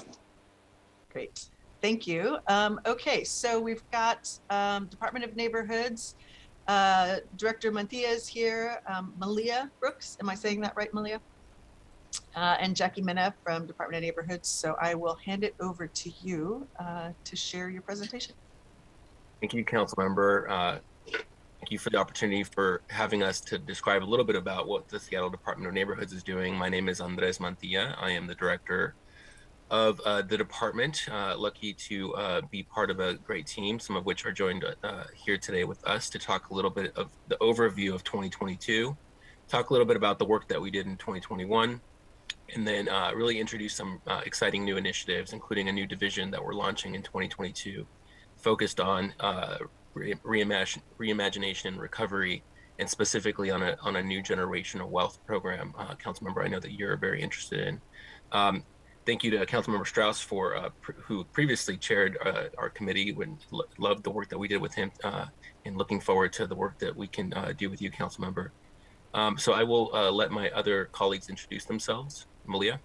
[SPEAKER 1] Great, thank you. Okay, so we've got Department of Neighborhoods, Director Mantia is here, Malia Brooks, am I saying that right, Malia? And Jackie Mena from Department of Neighborhoods. So I will hand it over to you to share your presentation.
[SPEAKER 10] Thank you, Councilmember. Thank you for the opportunity for having us to describe a little bit about what the Seattle Department of Neighborhoods is doing. My name is Andres Mantilla. I am the director of the department. Lucky to be part of a great team, some of which are joined here today with us to talk a little bit of the overview of 2022, talk a little bit about the work that we did in 2021, and then really introduce some exciting new initiatives, including a new division that we're launching in 2022, focused on reimagination and recovery, and specifically on a new generational wealth program. Councilmember, I know that you're very interested in. Thank you to Councilmember Strauss for who previously chaired our committee. Loved the work that we did with him, and looking forward to the work that we can do with you, Councilmember. So I will let my other colleagues introduce themselves. Malia.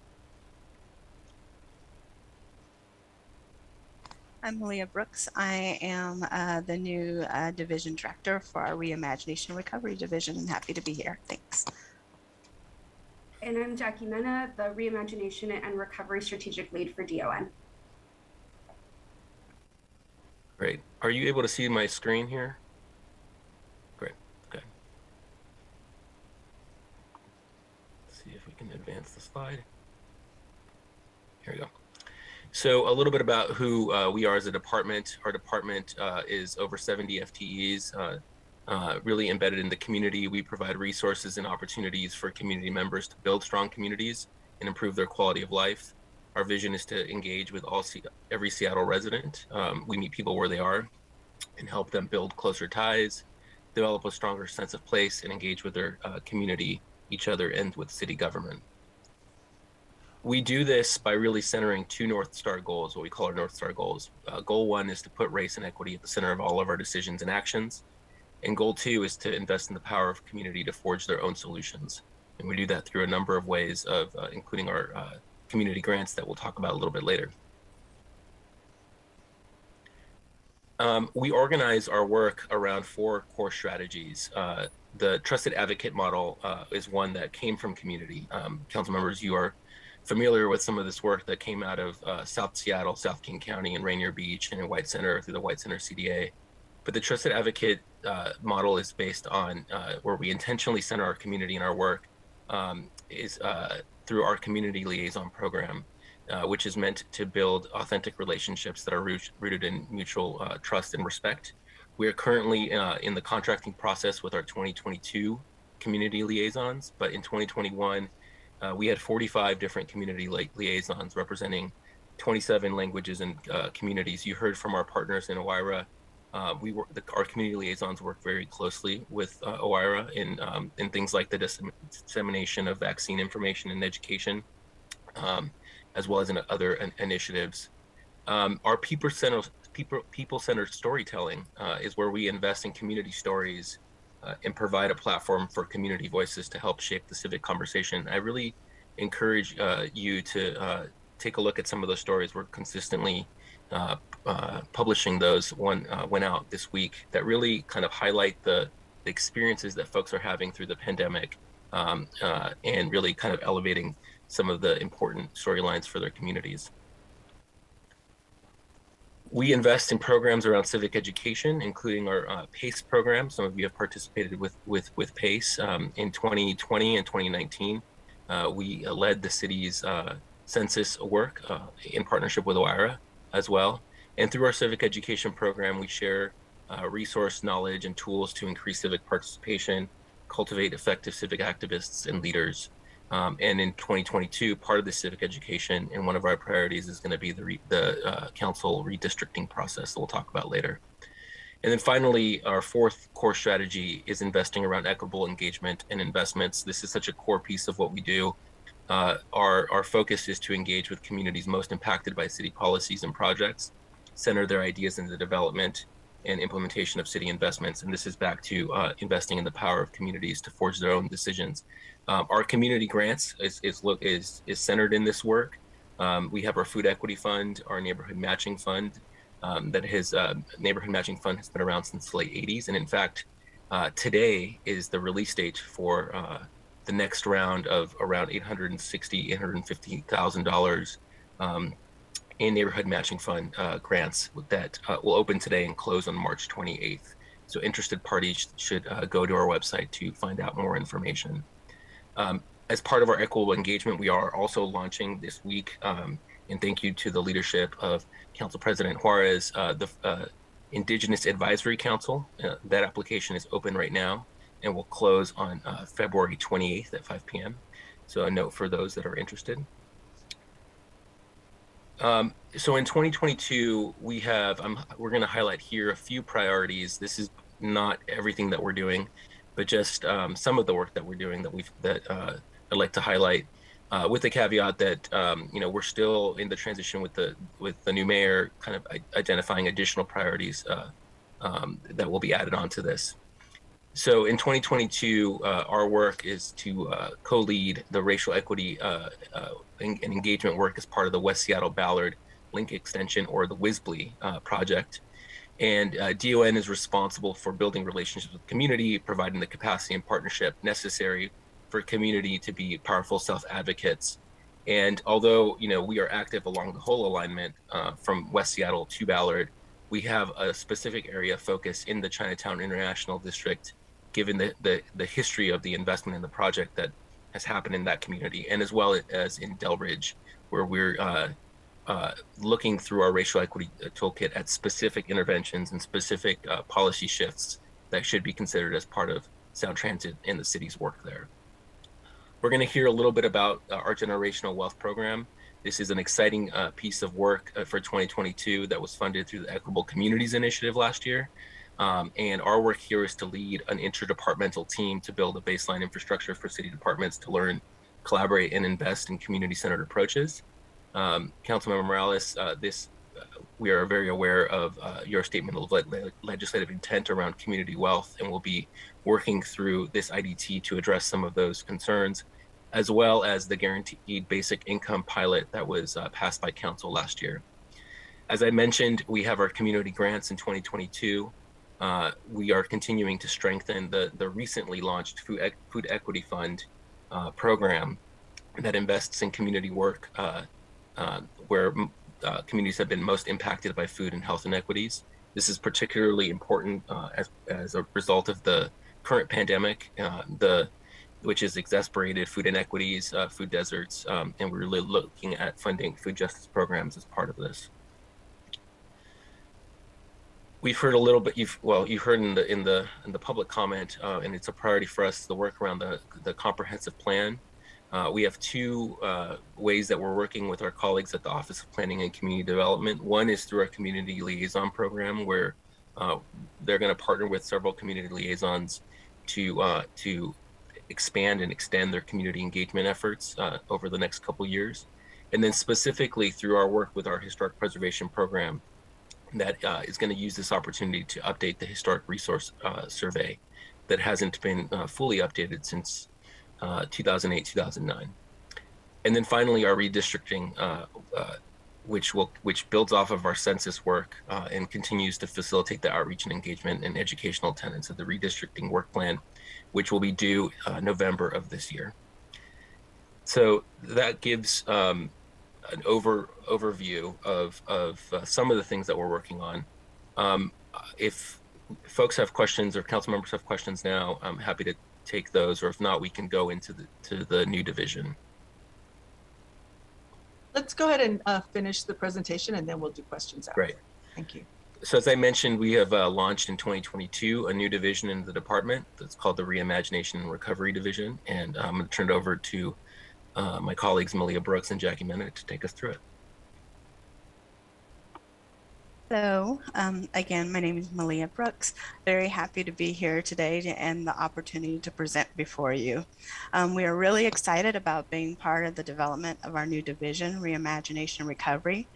[SPEAKER 11] I'm Malia Brooks. I am the new division director for our Reimagination and Recovery division, and happy to be here. Thanks.
[SPEAKER 12] And I'm Jackie Mena, the Reimagination and Recovery Strategic Lead for DON.
[SPEAKER 10] Great. Are you able to see my screen here? Great. Okay. Let's see if we can advance the slide. Here we go. So a little bit about who we are as a department. Our department is over 70 FTEs, really embedded in the community. We provide resources and opportunities for community members to build strong communities and improve their quality of life. Our vision is to engage with every Seattle resident. We meet people where they are and help them build closer ties, develop a stronger sense of place, and engage with their community, each other, and with city government. We do this by really centering two North Star goals, what we call our North Star goals. Goal 1 is to put race and equity at the center of all of our decisions and actions. And goal 2 is to invest in the power of community to forge their own solutions. And we do that through a number of ways of including our community grants that we'll talk about a little bit later. We organize our work around 4 core strategies. The trusted advocate model is one that came from community. Council members, you are familiar with some of this work that came out of South Seattle, South King County, and Rainier Beach, and in White Center through the White Center CDA. But the trusted advocate model is based on where we intentionally center our community and our work is through our community liaison program, which is meant to build authentic relationships that are rooted in mutual trust and respect. We are currently in the contracting process with our 2022 community liaisons, but in 2021, we had 45 different community liaisons representing 27 languages and communities. You heard from our partners in OIRA. Our community liaisons work very closely with OIRA in things like the dissemination of vaccine information and education, as well as in other initiatives. Our people-centered storytelling is where we invest in community stories and provide a platform for community voices to help shape the civic conversation. I really encourage you to take a look at some of those stories. We're consistently publishing those. One went out this week that really kind of highlight the experiences that folks are having through the pandemic and really kind of elevating some of the important storylines for their communities. We invest in programs around civic education, including our PACE program. Some of you have participated with PACE. In 2020 and 2019, we led the city's census work in partnership with OIRA as well. And through our civic education program, we share resource knowledge and tools to increase civic participation, cultivate effective civic activists and leaders. And in 2022, part of the civic education and one of our priorities is going to be the council redistricting process that we'll talk about later. And then finally, our 4th core strategy is investing around equitable engagement and investments. This is such a core piece of what we do. Our focus is to engage with communities most impacted by city policies and projects, center their ideas in the development and implementation of city investments. And this is back to investing in the power of communities to forge their own decisions. Our community grants is centered in this work. We have our food equity fund, our neighborhood matching fund. Neighborhood matching fund has been around since the late 80s. And in fact, today is the release date for the next round of around $850,000 in neighborhood matching fund grants that will open today and close on March 28th. So interested parties should go to our website to find out more information. As part of our equitable engagement, we are also launching this week, and thank you to the leadership of Council President Juarez, the Indigenous Advisory Council. That application is open right now and will close on February 28th at 5 p.m. So a note for those that are interested. So in 2022, we're going to highlight here a few priorities. This is not everything that we're doing, but just some of the work that we're doing that I'd like to highlight, with the caveat that we're still in the transition with the new mayor, kind of identifying additional priorities that will be added onto this. So in 2022, our work is to co-lead the racial equity and engagement work as part of the West Seattle Ballard Link Extension, or the WSBLE project. And DON is responsible for building relationships with community, providing the capacity and partnership necessary for community to be powerful self-advocates. And although we are active along the whole alignment from West Seattle to Ballard, we have a specific area of focus in the Chinatown International District, given the history of the investment in the project that has happened in that community, and as well as in Delridge, where we're looking through our racial equity toolkit at specific interventions and specific policy shifts that should be considered as part of Sound Transit and the city's work there. We're going to hear a little bit about our generational wealth program. This is an exciting piece of work for 2022 that was funded through the Equitable Communities Initiative last year. And our work here is to lead an interdepartmental team to build a baseline infrastructure for city departments to learn collaborate and invest in community-centered approaches. Councilmember Morales, we are very aware of your statement of legislative intent around community wealth, and we'll be working through this IDT to address some of those concerns, as well as the guaranteed basic income pilot that was passed by council last year. As I mentioned, we have our community grants in 2022. We are continuing to strengthen the recently launched Food Equity Fund program that invests in community work where communities have been most impacted by food and health inequities. This is particularly important as a result of the current pandemic, which has exacerbated food inequities, food deserts, and we're really looking at funding food justice programs as part of this. We've heard a little bit. You've heard in the public comment, and it's a priority for us to work around the comprehensive plan. We have two ways that we're working with our colleagues at the Office of Planning and Community Development. One is through our community liaison program, where they're going to partner with several community liaisons to expand and extend their community engagement efforts over the next couple years. And then specifically through our work with our historic preservation program, that is going to use this opportunity to update the historic resource survey that hasn't been fully updated since 2008, 2009. And then finally, our redistricting, which builds off of our census work and continues to facilitate the outreach and engagement and educational tenets of the redistricting work plan, which will be due November of this year. So that gives an overview of some of the things that we're working on. If folks have questions or council members have questions now, I'm happy to take those, or if not, we can go into the new division.
[SPEAKER 1] Let's go ahead and finish the presentation, and then we'll do questions after.
[SPEAKER 10] Great.
[SPEAKER 1] Thank you.
[SPEAKER 10] So as I mentioned, we have launched in 2022 a new division in the department that's called the Reimagination and Recovery Division, and I'm going to turn it over to my colleagues Malia Brooks and Jackie Mena to take us through it.
[SPEAKER 11] So again, my name is Malia Brooks. Very happy to be here today and the opportunity to present before you. We are really excited about being part of the development of our new division, Reimagination and Recovery,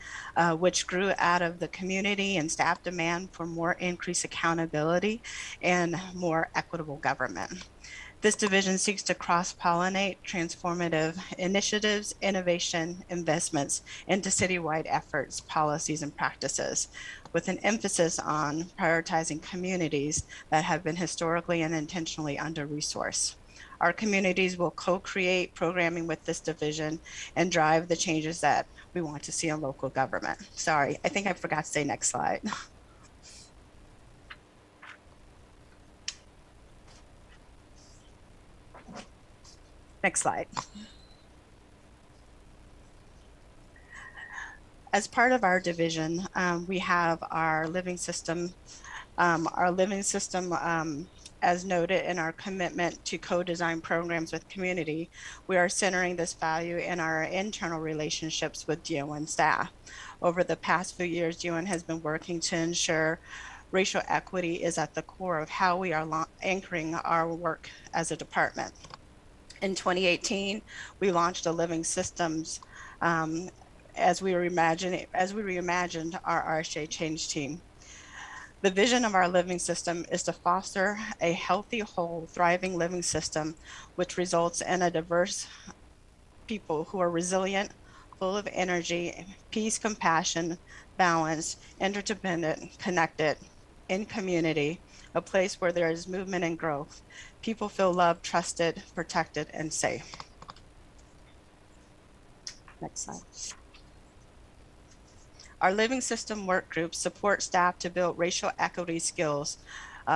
[SPEAKER 11] which grew out of the community and staff demand for more increased accountability and more equitable government. This division seeks to cross-pollinate transformative initiatives, innovation, investments into citywide efforts, policies, and practices, with an emphasis on prioritizing communities that have been historically and intentionally under-resourced. Our communities will co-create programming with this division and drive the changes that we want to see in local government. Sorry, I think I forgot to say next slide. Next slide. As part of our division, we have our living system. As noted in our commitment to co-design programs with community, we are centering this value in our internal relationships with DON staff. Over the past few years, DON has been working to ensure racial equity is at the core of how we are anchoring our work as a department. In 2018, we launched a living systems as we reimagined our RSJ change team. The vision of our living system is to foster a healthy, whole, thriving living system, which results in a diverse people who are resilient, full of energy, peace, compassion, balance, interdependent, connected, in community, a place where there is movement and growth. People feel loved, trusted, protected, and safe. Next slide. Our living system work groups support staff to build racial equity skills,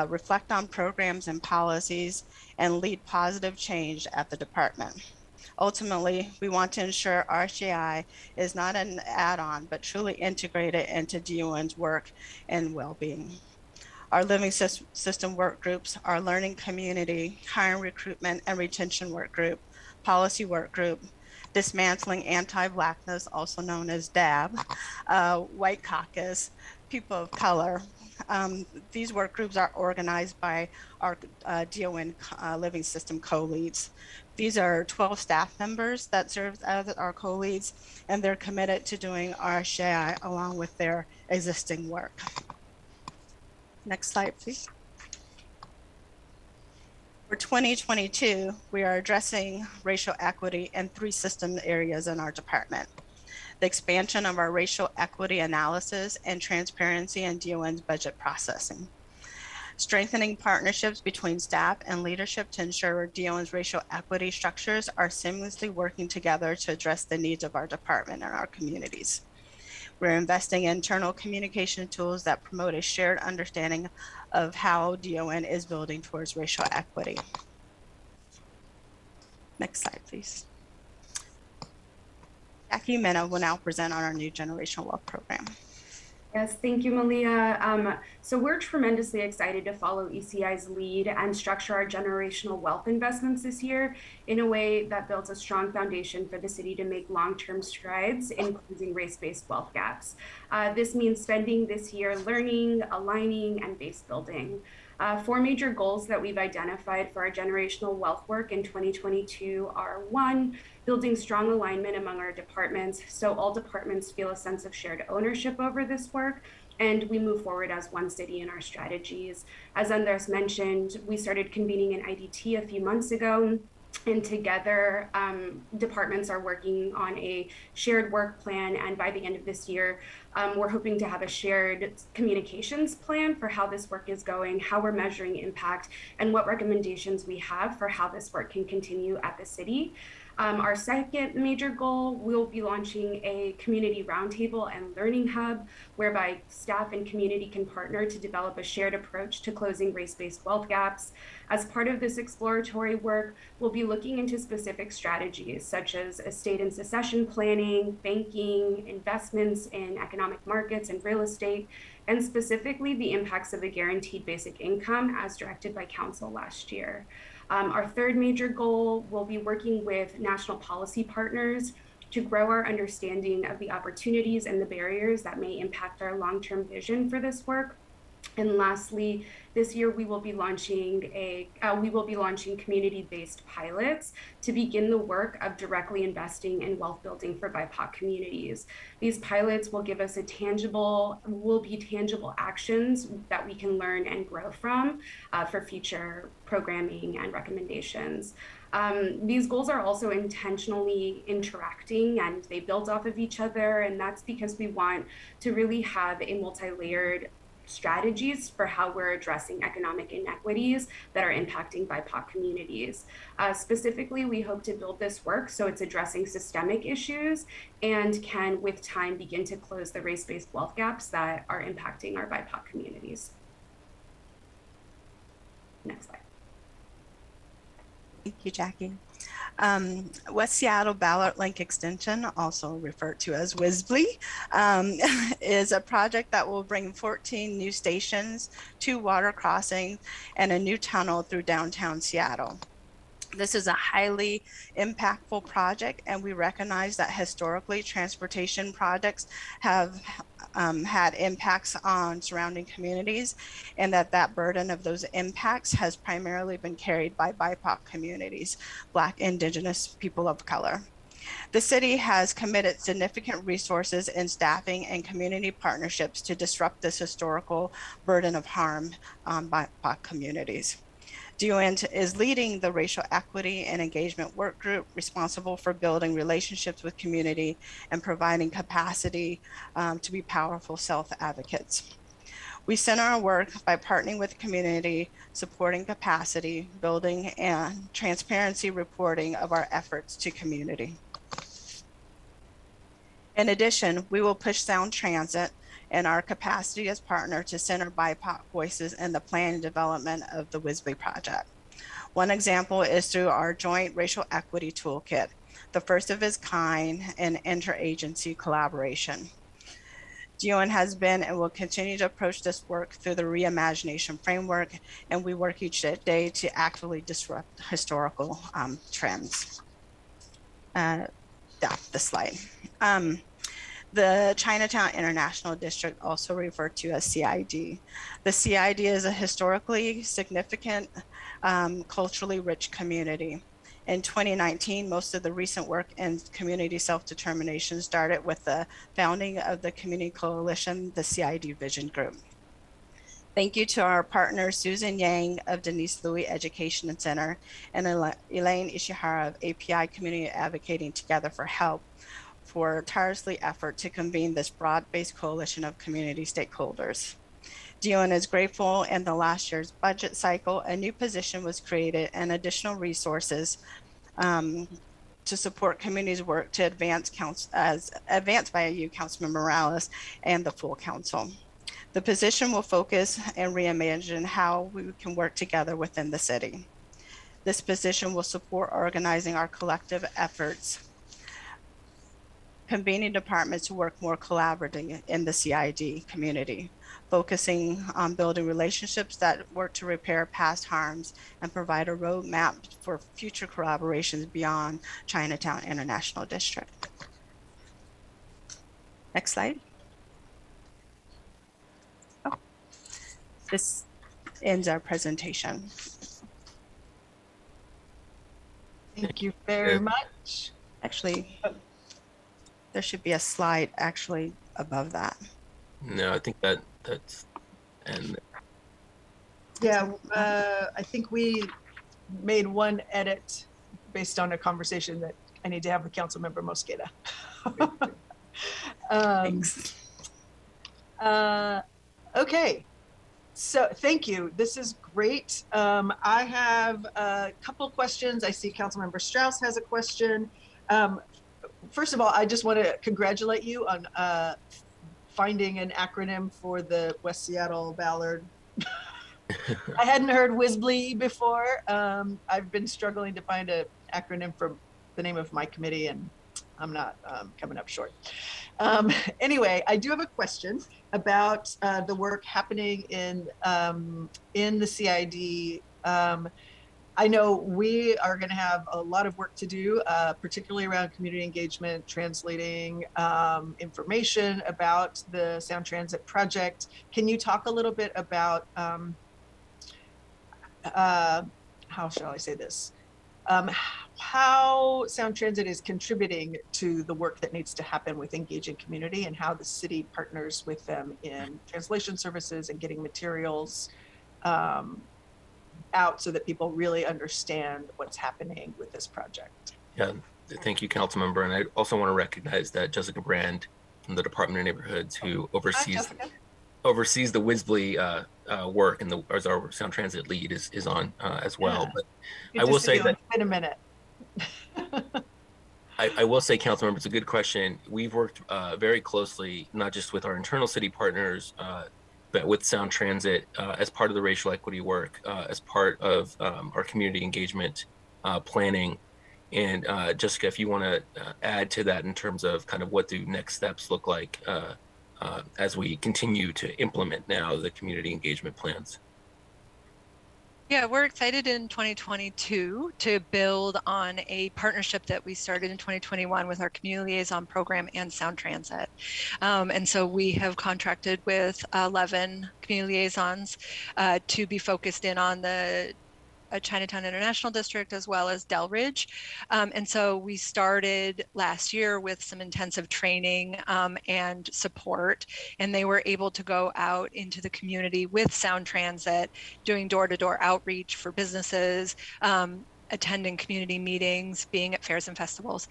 [SPEAKER 11] reflect on programs and policies, and lead positive change at the department. Ultimately, we want to ensure RCI is not an add-on, but truly integrated into DON's work and well-being. Our living system work groups, our learning community, hiring, recruitment, and retention work group, policy work group, dismantling anti-Blackness, also known as DAB, White Caucus, people of color. These work groups are organized by our DON living system co-leads. These are 12 staff members that serve as our co-leads, and they're committed to doing RSJI along with their existing work. Next slide, please. For 2022, we are addressing racial equity in 3 system areas in our department. The expansion of our racial equity analysis and transparency in DON's budget processing. Strengthening partnerships between staff and leadership to ensure DON's racial equity structures are seamlessly working together to address the needs of our department and our communities. We're investing in internal communication tools that promote a shared understanding of how DON is building towards racial equity. Next slide, please. Jackie Mena will now present on our new generational wealth program.
[SPEAKER 12] Yes, thank you, Malia. So we're tremendously excited to follow ECI's lead and structure our generational wealth investments this year in a way that builds a strong foundation for the city to make long-term strides in closing race-based wealth gaps. This means spending this year learning, aligning, and base building. 4 major goals that we've identified for our generational wealth work in 2022 are: 1, building strong alignment among our departments so all departments feel a sense of shared ownership over this work, and we move forward as one city in our strategies. As Andres mentioned, we started convening an IDT a few months ago, and together departments are working on a shared work plan, and by the end of this year we're hoping to have a shared communications plan for how this work is going, how we're measuring impact, and what recommendations we have for how this work can continue at the city. Our second major goal, we'll be launching a community roundtable and learning hub whereby staff and community can partner to develop a shared approach to closing race-based wealth gaps. As part of this exploratory work, we'll be looking into specific strategies such as estate and succession planning, banking, investments in economic markets and real estate, and specifically the impacts of the guaranteed basic income as directed by council last year. Our third major goal, we'll be working with national policy partners to grow our understanding of the opportunities and the barriers that may impact our long-term vision for this work. And lastly, this year we will be launching community-based pilots to begin the work of directly investing in wealth building for BIPOC communities. These pilots will give us tangible actions that we can learn and grow from for future programming and recommendations. These goals are also intentionally interacting and they build off of each other, and that's because we want to really have a multi-layered strategies for how we're addressing economic inequities that are impacting BIPOC communities. Specifically, we hope to build this work so it's addressing systemic issues and can, with time, begin to close the race-based wealth gaps that are impacting our BIPOC communities. Next slide.
[SPEAKER 11] Thank you, Jackie. West Seattle Ballot Link Extension, also referred to as WSBLE, is a project that will bring 14 new stations, 2 water crossings, and a new tunnel through downtown Seattle. This is a highly impactful project, and we recognize that historically transportation projects have had impacts on surrounding communities, and that burden of those impacts has primarily been carried by BIPOC communities, Black, Indigenous, people of color. The city has committed significant resources in staffing and community partnerships to disrupt this historical burden of harm on BIPOC communities. DON is leading the racial equity and engagement work group responsible for building relationships with community and providing capacity to be powerful self-advocates. We center our work by partnering with the community, supporting capacity building, and transparency reporting of our efforts to community. In addition, we will push sound transit and our capacity as partner to center BIPOC voices in the plan and development of the WSBLE project. One example is through our joint racial equity toolkit, the first of its kind in interagency collaboration. DON has been and will continue to approach this work through the reimagination framework, and we work each day to actively disrupt historical trends. The slide. The Chinatown International District, also referred to as CID. The CID is a historically significant, culturally rich community. In 2019, most of the recent work in community self-determination started with the founding of the Community Coalition, the CID Vision Group. Thank you to our partners, Susan Yang of Denise Louis Education Center and Elaine Ishihara of API Community Advocating Together for Help for tirelessly effort to convene this broad-based coalition of community stakeholders. DON is grateful in the last year's budget cycle, a new position was created and additional resources to support communities' work to advance by you, Councilmember Morales, and the full council. The position will focus and reimagine how we can work together within the city. This position will support organizing our collective efforts, convening departments to work more collaboratively in the CID community, focusing on building relationships that work to repair past harms and provide a roadmap for future collaborations beyond Chinatown International District. Next slide. Oh. This ends our presentation.
[SPEAKER 1] Thank you very much.
[SPEAKER 11] Actually, there should be a slide actually above that.
[SPEAKER 10] No, I think that's and
[SPEAKER 1] Yeah, I think we made one edit based on a conversation that I need to have with Councilmember Mosqueda.
[SPEAKER 11] Thanks.
[SPEAKER 1] Okay, so thank you. This is great. I have a couple questions. I see Councilmember Strauss has a question. First of all, I just want to congratulate you on finding an acronym for the West Seattle Ballard. I hadn't heard WSBLE before. I've been struggling to find an acronym for the name of my committee, and I'm not coming up short. Anyway, I do have a question about the work happening in the CID. I know we are going to have a lot of work to do, particularly around community engagement, translating information about the Sound Transit project. Can you talk a little bit about, how shall I say this? How Sound Transit is contributing to the work that needs to happen with engaging community, and how the city partners with them in translation services and getting materials out so that people really understand what's happening with this project.
[SPEAKER 10] Yeah, thank you, Councilmember. And I also want to recognize that Jessica Brand from the Department of Neighborhoods, who oversees the WSBLE work and as our Sound Transit lead is on as well.
[SPEAKER 1] Yeah.
[SPEAKER 10] But
[SPEAKER 1] Good
[SPEAKER 10] I will say that
[SPEAKER 1] it's been a minute.
[SPEAKER 10] I will say, Councilmember, it's a good question. We've worked very closely, not just with our internal city partners, but with Sound Transit as part of the racial equity work, as part of our community engagement planning. And Jessica, if you want to add to that in terms of kind of what do next steps look like as we continue to implement now the community engagement plans.
[SPEAKER 13] Yeah, we're excited in 2022 to build on a partnership that we started in 2021 with our community liaison program and Sound Transit. And so we have contracted with 11 community liaisons to be focused in on the Chinatown International District as well as Delridge. And so we started last year with some intensive training and support, and they were able to go out into the community with Sound Transit, doing door-to-door outreach for businesses, attending community meetings, being at fairs and festivals.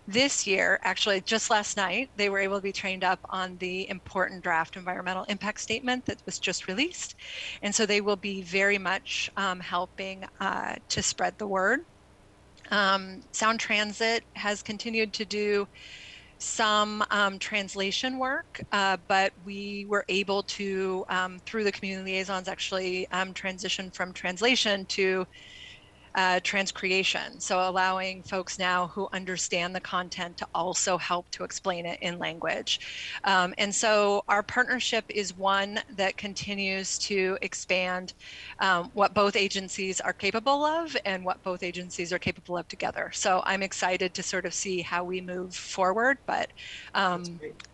[SPEAKER 13] This year, actually just last night, they were able to be trained up on the important draft environmental impact statement that was just released. And so they will be very much helping to spread the word. Sound Transit has continued to do some translation work, but we were able to, through the community liaisons, actually transition from translation to transcreation. So allowing folks now who understand the content to also help to explain it in language. And so our partnership is one that continues to expand what both agencies are capable of and what both agencies are capable of together. So I'm excited to sort of see how we move forward, but I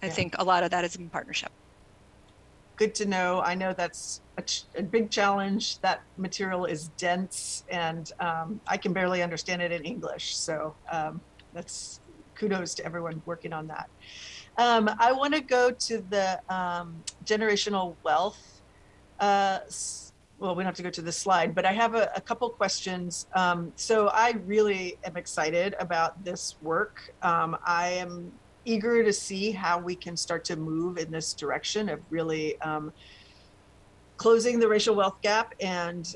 [SPEAKER 13] think a lot of that is in partnership.
[SPEAKER 1] good to know. I know that's a big challenge. That material is dense, and I can barely understand it in English. So that's kudos to everyone working on that. I want to go to the generational wealth. Well, we don't have to go to the slide, but I have a couple questions. So I really am excited about this work. I am eager to see how we can start to move in this direction of really closing the racial wealth gap, and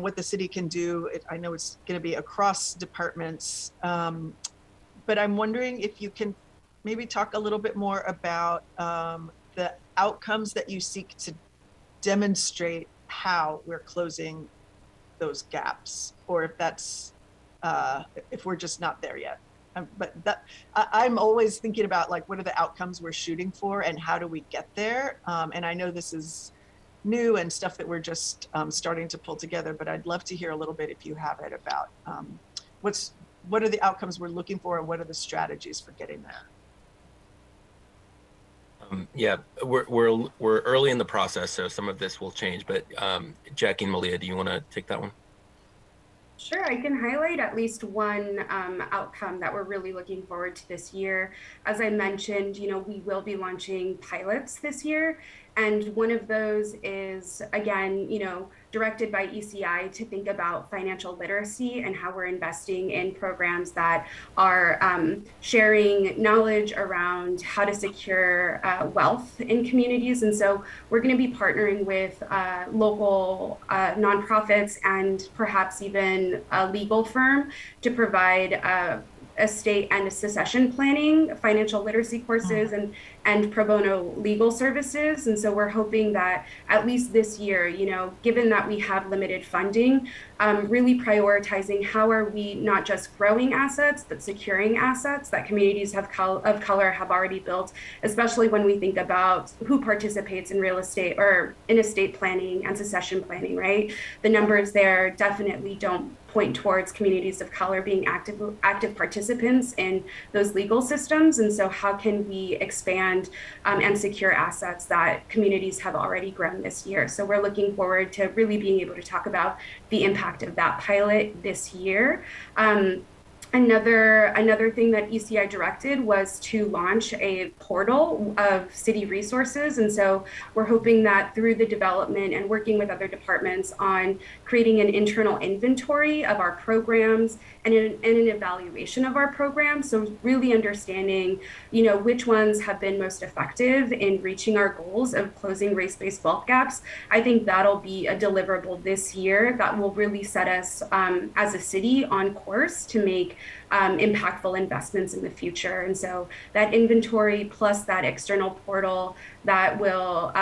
[SPEAKER 1] what the city can do. I know it's going to be across departments, but I'm wondering if you can maybe talk a little bit more about the outcomes that you seek to demonstrate how we're closing those gaps, or if that's if we're just not there yet. But that I'm always thinking about, like, what are the outcomes we're shooting for and how do we get there? And I know this is new and stuff that we're just starting to pull together, but I'd love to hear a little bit, if you have it, about what are the outcomes we're looking for and what are the strategies for getting there?
[SPEAKER 10] Yeah, we're early in the process, so some of this will change. But Jackie and Malia, do you want to take that one?
[SPEAKER 12] Sure, I can highlight at least one outcome that we're really looking forward to this year. As I mentioned, we will be launching pilots this year. And one of those is, again, directed by ECI to think about financial literacy and how we're investing in programs that are sharing knowledge around how to secure wealth in communities. And so we're going to be partnering with local nonprofits and perhaps even a legal firm to provide estate and succession planning, financial literacy courses, and pro bono legal services. And so we're hoping that at least this year, given that we have limited funding, really prioritizing how are we not just growing assets, but securing assets that communities of color have already built, especially when we think about who participates in real estate or in estate planning and succession planning, right? The numbers there definitely don't point towards communities of color being active participants in those legal systems. And so how can we expand and secure assets that communities have already grown this year? So we're looking forward to really being able to talk about the impact of that pilot this year. Another thing that ECI directed was to launch a portal of city resources. And so we're hoping that through the development and working with other departments on creating an internal inventory of our programs and an evaluation of our programs. So really understanding, which ones have been most effective in reaching our goals of closing race-based wealth gaps. I think that'll be a deliverable this year that will really set us as a city on course to make impactful investments in the future. And so that inventory plus that external portal that will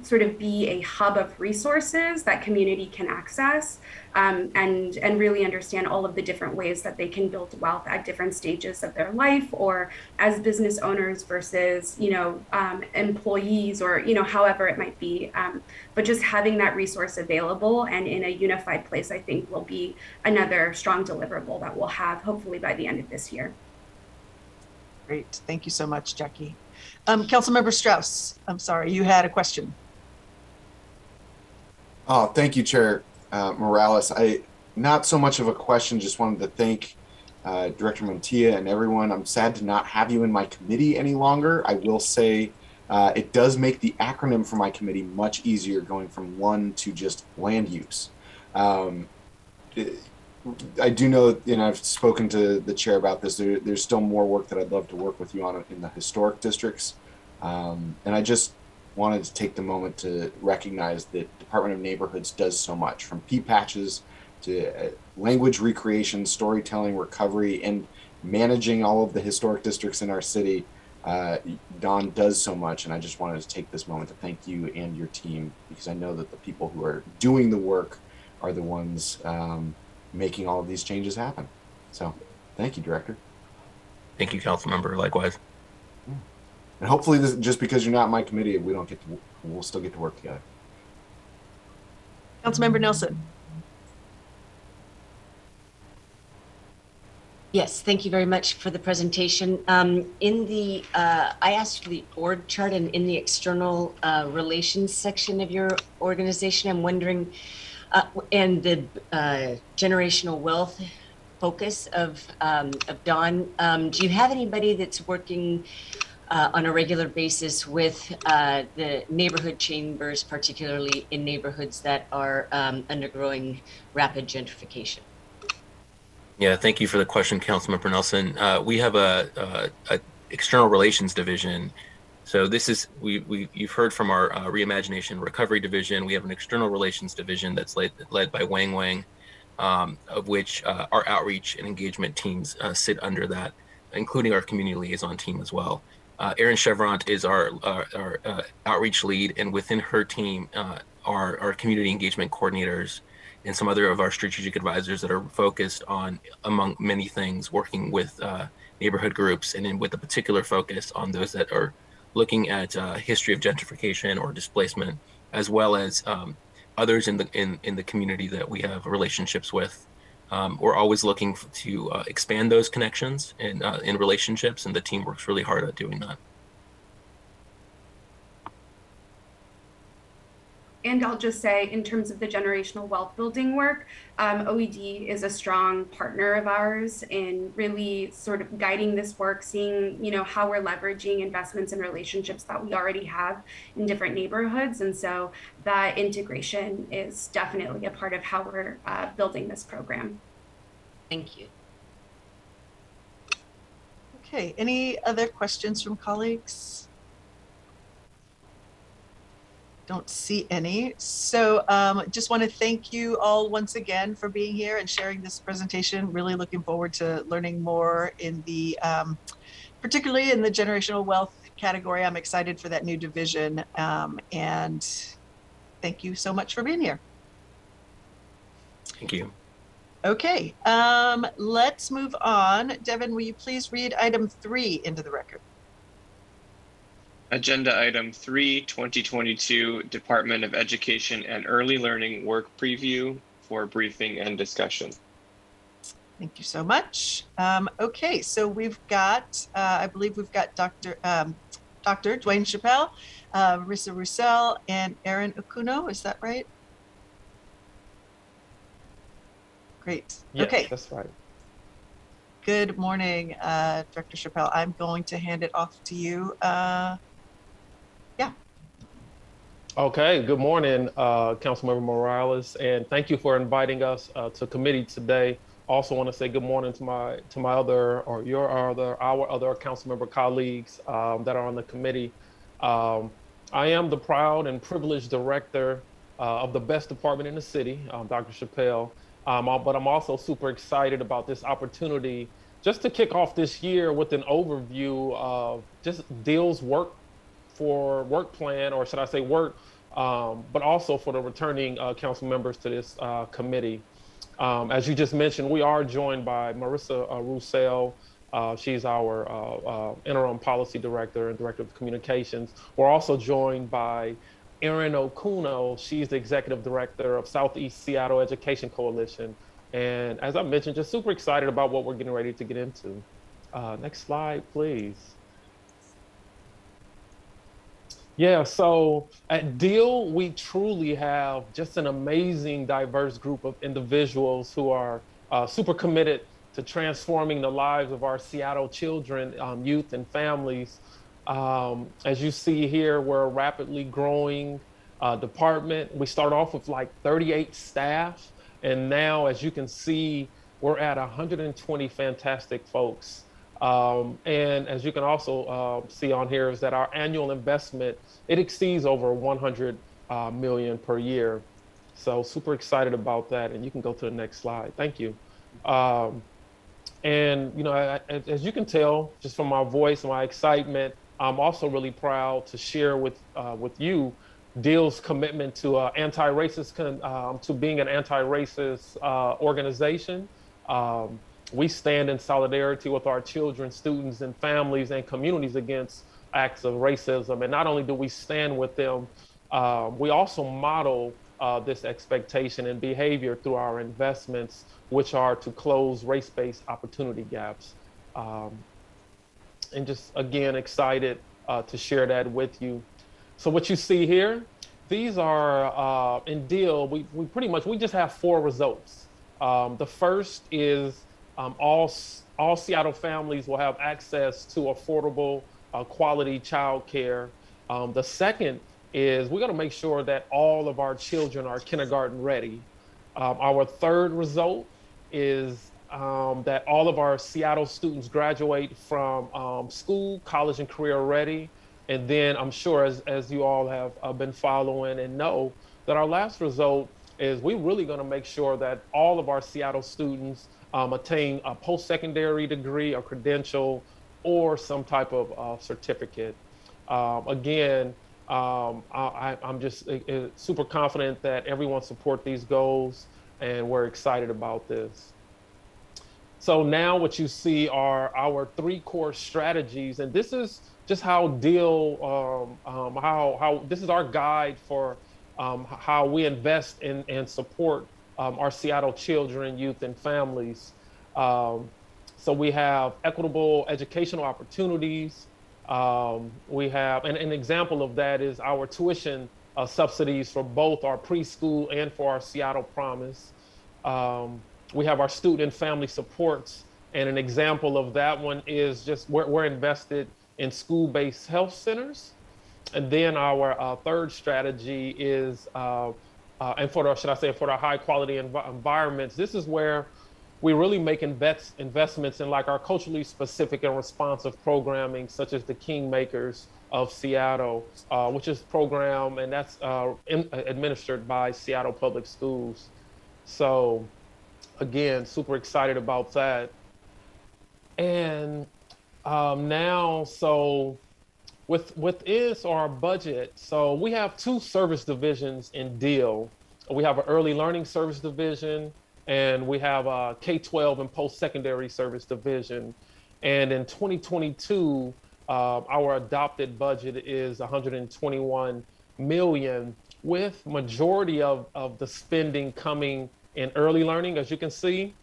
[SPEAKER 12] sort of be a hub of resources that community can access and really understand all of the different ways that they can build wealth at different stages of their life, or as business owners versus, employees, or, however it might be. But just having that resource available and in a unified place, I think, will be another strong deliverable that we'll have hopefully by the end of this year.
[SPEAKER 1] Great. Thank you so much, Jackie. Councilmember Strauss, I'm sorry, you had a question.
[SPEAKER 3] Oh, thank you, Chair Morales. Not so much of a question, just wanted to thank Director Mantilla and everyone. I'm sad to not have you in my committee any longer. I will say it does make the acronym for my committee much easier, going from one to just land use. I do know, I've spoken to the chair about this. There's still more work that I'd love to work with you on in the historic districts. And I just wanted to take the moment to recognize that Department of Neighborhoods does so much, from pea patches to language recreation, storytelling, recovery, and managing all of the historic districts in our city. Don does so much, and I just wanted to take this moment to thank you and your team, because I know that the people who are doing the work are the ones making all of these changes happen. So thank you, Director.
[SPEAKER 10] Thank you, council member. Likewise.
[SPEAKER 3] And hopefully this, just because you're not in my committee, we'll still get to work together.
[SPEAKER 1] Councilmember Nelson.
[SPEAKER 9] Yes, thank you very much for the presentation. I asked for the org chart, and in the external relations section of your organization, I'm wondering, and the generational wealth focus of Dawn, do you have anybody that's working on a regular basis with the neighborhood chambers, particularly in neighborhoods that are undergoing rapid gentrification?
[SPEAKER 10] Yeah, thank you for the question, Councilmember Nelson. We have a external relations division. So this is, you've heard from our Reimagination Recovery Division. We have an external relations division that's led by Wang Wang, of which our outreach and engagement teams sit under that, including our community liaison team as well. Erin Chevront is our outreach lead, and within her team are our community engagement coordinators and some other of our strategic advisors that are focused on, among many things, working with neighborhood groups, and then with a particular focus on those that are looking at history of gentrification or displacement, as well as others in the community that we have relationships with. We're always looking to expand those connections and in relationships, and the team works really hard at doing that.
[SPEAKER 12] And I'll just say, in terms of the generational wealth building work, OED is a strong partner of ours in really sort of guiding this work, seeing, you know, how we're leveraging investments and relationships that we already have in different neighborhoods. And so that integration is definitely a part of how we're building this program.
[SPEAKER 9] Thank you.
[SPEAKER 1] Okay, any other questions from colleagues? Don't see any. So just want to thank you all once again for being here and sharing this presentation. Really looking forward to learning more in the, particularly in the generational wealth category. I'm excited for that new division, and thank you so much for being here.
[SPEAKER 10] Thank you.
[SPEAKER 1] Okay, let's move on. Devin, will you please read item 3 into the record?
[SPEAKER 2] Agenda item 3, 2022 Department of Education and Early Learning Work Preview for briefing and discussion.
[SPEAKER 1] Thank you so much. Okay, so we've got, I believe we've got Dr. Dwayne Chappelle, Marissa Roussel, and Erin Okuno. Is that right? Great.
[SPEAKER 14] Yes,
[SPEAKER 1] okay.
[SPEAKER 14] That's right.
[SPEAKER 1] Good morning, Director Chappelle. I'm going to hand it off to you.
[SPEAKER 14] Okay, good morning, Councilmember Morales, and thank you for inviting us to committee today. Also want to say good morning to our other councilmember colleagues that are on the committee. I am the proud and privileged director of the best department in the city, Dr. Chappelle, but I'm also super excited about this opportunity just to kick off this year with an overview of just DEEL's work plan, or should I say work, but also for the returning council members to this committee. As you just mentioned, we are joined by Marissa Roussel. She's our interim policy director and director of communications. We're also joined by Erin Okuno. She's the executive director of Southeast Seattle Education Coalition. And as I mentioned, just super excited about what we're getting ready to get into. Next slide, please. Yeah, so at DEEL, we truly have just an amazing, diverse group of individuals who are super committed to transforming the lives of our Seattle children, youth, and families. As you see here, we're a rapidly growing department. We start off with like 38 staff, and now, as you can see, we're at 120 fantastic folks. And as you can also see on here is that our annual investment, it exceeds over 100 million per year. So super excited about that. And you can go to the next slide. Thank you. And, you know, as you can tell, just from my voice and my excitement, I'm also really proud to share with you DEEL's commitment to anti-racist, to being an anti-racist organization. We stand in solidarity with our children, students, and families and communities against acts of racism. And not only do we stand with them, we also model this expectation and behavior through our investments, which are to close race-based opportunity gaps. And just again, excited to share that with you. So what you see here, these are in DEEL, we pretty much, we just have 4 results. The first is all Seattle families will have access to affordable, quality childcare. The second is we're going to make sure that all of our children are kindergarten ready. Our third result is that all of our Seattle students graduate from school, college, and career ready. And then I'm sure as you all have been following and know that our last result is we're really going to make sure that all of our Seattle students attain a post-secondary degree, a credential, or some type of certificate. Again, I'm just super confident that everyone support these goals, and we're excited about this. So now what you see are our 3 core strategies, and this is just how DEEL, how this is our guide for how we invest in and support our Seattle children, youth, and families. So we have equitable educational opportunities. We have, and an example of that is our tuition subsidies for both our preschool and for our Seattle Promise. We have our student and family supports, and an example of that one is just we're invested in school-based health centers. And then our third strategy is, and for the high quality environments, this is where we really make investments in like our culturally specific and responsive programming, such as the Kingmakers of Seattle, which is program, and that's administered by Seattle Public Schools. So again, super excited about that. And now, so within our budget, so we have 2 service divisions in DEEL. We have an early learning service division, and we have a K-12 and post-secondary service division. And in 2022, our adopted budget is $121 million, with majority of the spending coming in early learning, as you can see,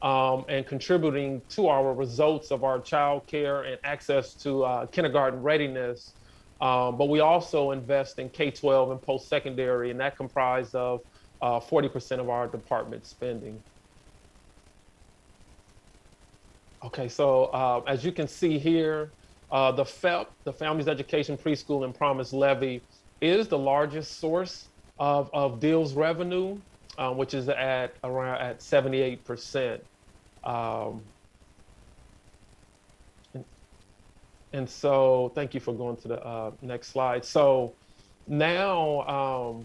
[SPEAKER 14] and contributing to our results of our child care and access to kindergarten readiness. But we also invest in K-12 and post-secondary, and that comprised of 40% of our department spending. Okay, so as you can see here, the FEP, the Families Education Preschool and Promise Levy, is the largest source of DEEL's revenue, which is at 78%. And so, thank you for going to the next slide. So now,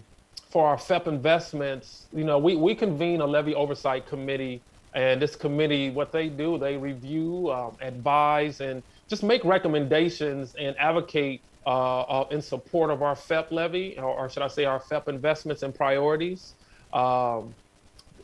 [SPEAKER 14] for our FEP investments, you know, we convene a levy oversight committee, and this committee, what they do, they review, advise, and just make recommendations and advocate in support of our FEP levy, or should I say our FEP investments and priorities.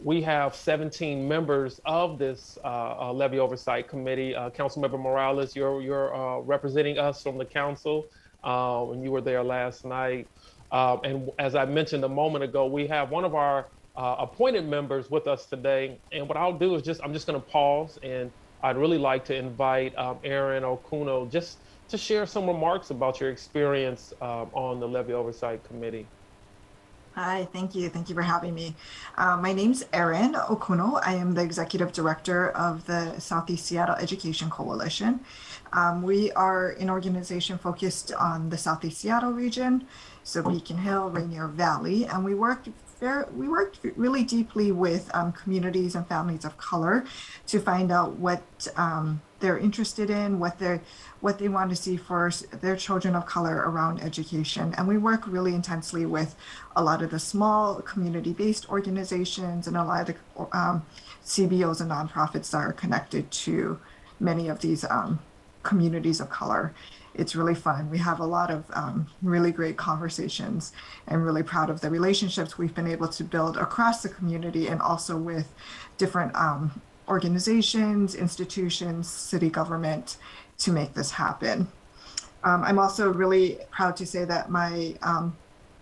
[SPEAKER 14] We have 17 members of this levy oversight committee. Councilmember Morales, you're representing us from the council, and you were there last night. And as I mentioned a moment ago, we have one of our appointed members with us today. And what I'll do is I'm just going to pause, and I'd really like to invite Aaron Okuno just to share some remarks about your experience on the Levy Oversight Committee.
[SPEAKER 15] Hi, thank you. Thank you for having me. My name's Erin Okuno. I am the Executive Director of the Southeast Seattle Education Coalition. We are an organization focused on the Southeast Seattle region, so Beacon Hill, Rainier Valley, and we worked really deeply with communities and families of color to find out what they're interested in, what they want to see for their children of color around education. And we work really intensely with a lot of the small community-based organizations and a lot of the CBOs and nonprofits that are connected to many of these communities of color. It's really fun. We have a lot of really great conversations, and really proud of the relationships we've been able to build across the community and also with different organizations, institutions, city government to make this happen. I'm also really proud to say that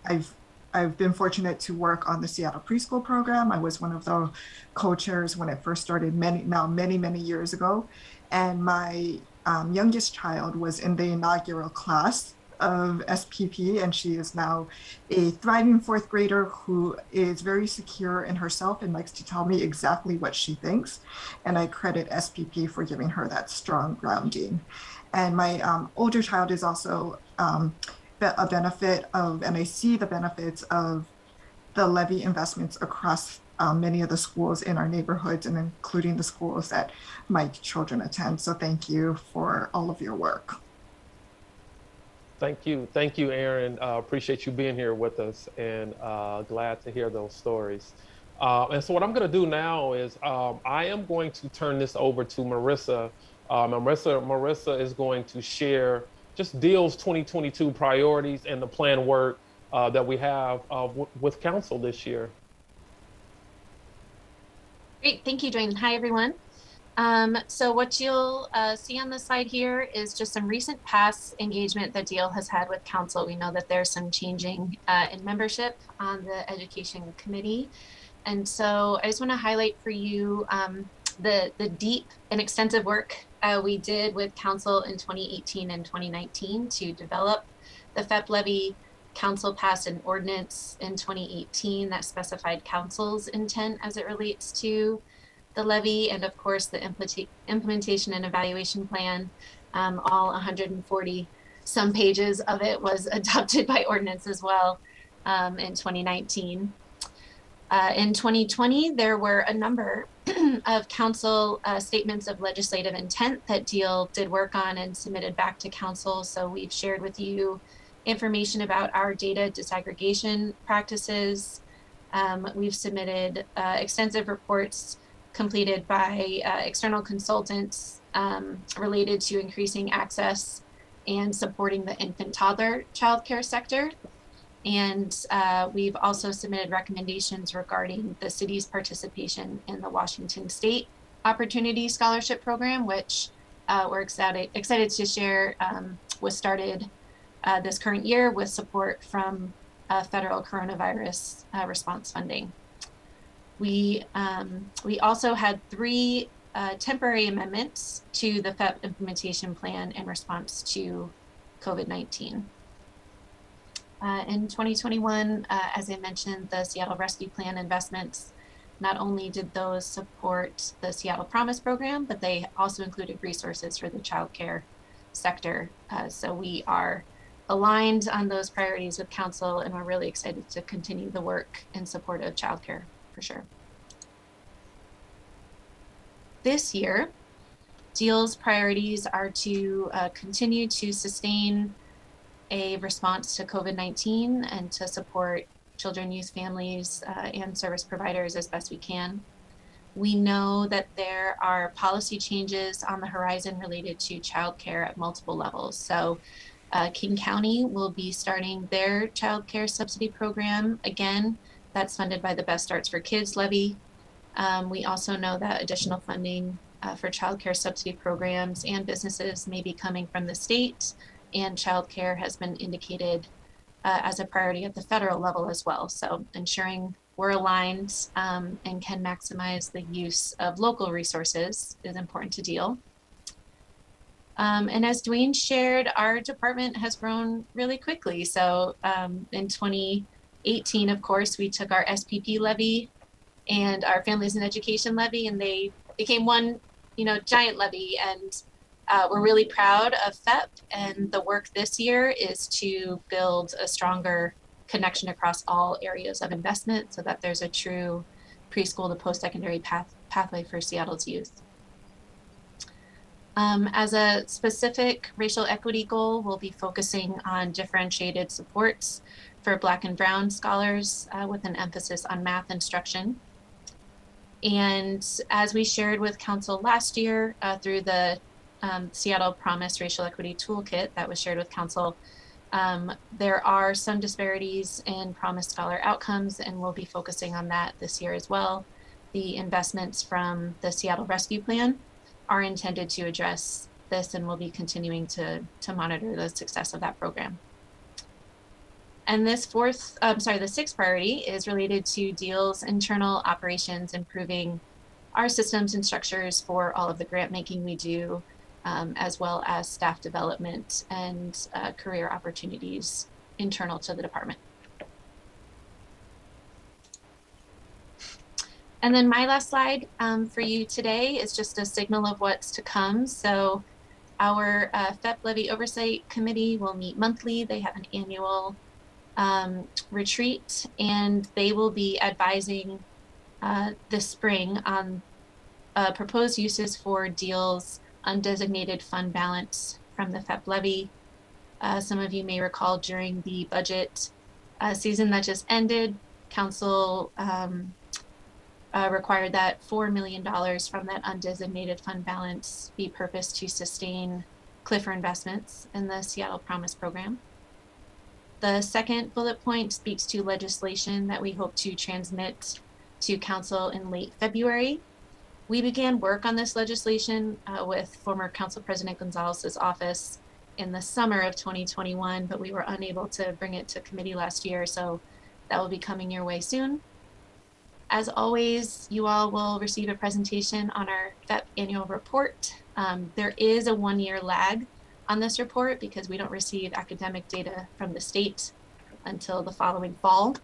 [SPEAKER 15] I've I've been fortunate to work on the Seattle preschool program. I was one of the co-chairs when it first started many years ago. And my youngest child was in the inaugural class of SPP, and she is now a thriving fourth grader who is very secure in herself and likes to tell me exactly what she thinks. And I credit SPP for giving her that strong grounding. And my older child is also a benefit of, and I see the benefits of the levy investments across many of the schools in our neighborhoods, and including the schools that my children attend. So thank you for all of your work.
[SPEAKER 14] Thank you, Aaron. Appreciate you being here with us, and glad to hear those stories. And so what I'm going to do now is I am going to turn this over to Marissa. Marissa is going to share just DEEL's 2022 priorities and the planned work that we have with council this year.
[SPEAKER 16] Great, thank you, Dwayne. Hi, everyone. So what you'll see on the slide here is just some recent past engagement that DEEL has had with council. We know that there's some changing in membership on the education committee. And so I just want to highlight for you the deep and extensive work we did with council in 2018 and 2019 to develop the FEP levy. Council passed an ordinance in 2018 that specified council's intent as it relates to the levy, and of course the implementation and evaluation plan. All 140 some pages of it was adopted by ordinance as well in 2019. In 2020, there were a number of council statements of legislative intent that DEEL did work on and submitted back to council. So we've shared with you information about our data disaggregation practices. We've submitted extensive reports completed by external consultants related to increasing access and supporting the infant toddler childcare sector. And we've also submitted recommendations regarding the city's participation in the Washington State Opportunity Scholarship Program, which we're excited to share was started this current year with support from federal coronavirus response funding. We also had 3 temporary amendments to the FEP implementation plan in response to COVID-19. In 2021, as I mentioned, the Seattle Rescue Plan investments, not only did those support the Seattle Promise program, but they also included resources for the childcare sector. So we are aligned on those priorities with council, and we're really excited to continue the work in support of childcare for sure. This year, DEEL's priorities are to continue to sustain a response to COVID-19 and to support children, youth, families, and service providers as best we can. We know that there are policy changes on the horizon related to childcare at multiple levels. So King County will be starting their childcare subsidy program. Again, that's funded by the Best Starts for Kids levy. We also know that additional funding for childcare subsidy programs and businesses may be coming from the state, and childcare has been indicated as a priority at the federal level as well. So ensuring we're aligned and can maximize the use of local resources is important to DEEL. And as Dwayne shared, our department has grown really quickly. So in 2018, of course, we took our SPP levy and our Families and Education levy, and they became one, giant levy. And we're really proud of FEP, and the work this year is to build a stronger connection across all areas of investment so that there's a true preschool to post-secondary pathway for Seattle's youth. As a specific racial equity goal, we'll be focusing on differentiated supports for Black and Brown scholars with an emphasis on math instruction. And as we shared with council last year through the Seattle Promise Racial Equity Toolkit that was shared with council, there are some disparities in Promise Scholar outcomes, and we'll be focusing on that this year as well. The investments from the Seattle Rescue Plan are intended to address this, and we'll be continuing to monitor the success of that program. And this the sixth priority is related to DEEL's internal operations, improving our systems and structures for all of the grant making we do, as well as staff development and career opportunities internal to the department. And then my last slide for you today is just a signal of what's to come. So our FEP Levy Oversight Committee will meet monthly. They have an annual retreat, and they will be advising this spring on proposed uses for DEEL's undesignated fund balance from the FEP levy. Some of you may recall during the budget season that just ended, Council required that $4 million from that undesignated fund balance be purposed to sustain CLIFR investments in the Seattle Promise program. The second bullet point speaks to legislation that we hope to transmit to Council in late February. We began work on this legislation with former Council President Gonzalez's office in the summer of 2021, but we were unable to bring it to committee last year, so that will be coming your way soon. As always, you all will receive a presentation on our FEP annual report. There is a 1-year lag on this report because we don't receive academic data from the state until the following fall.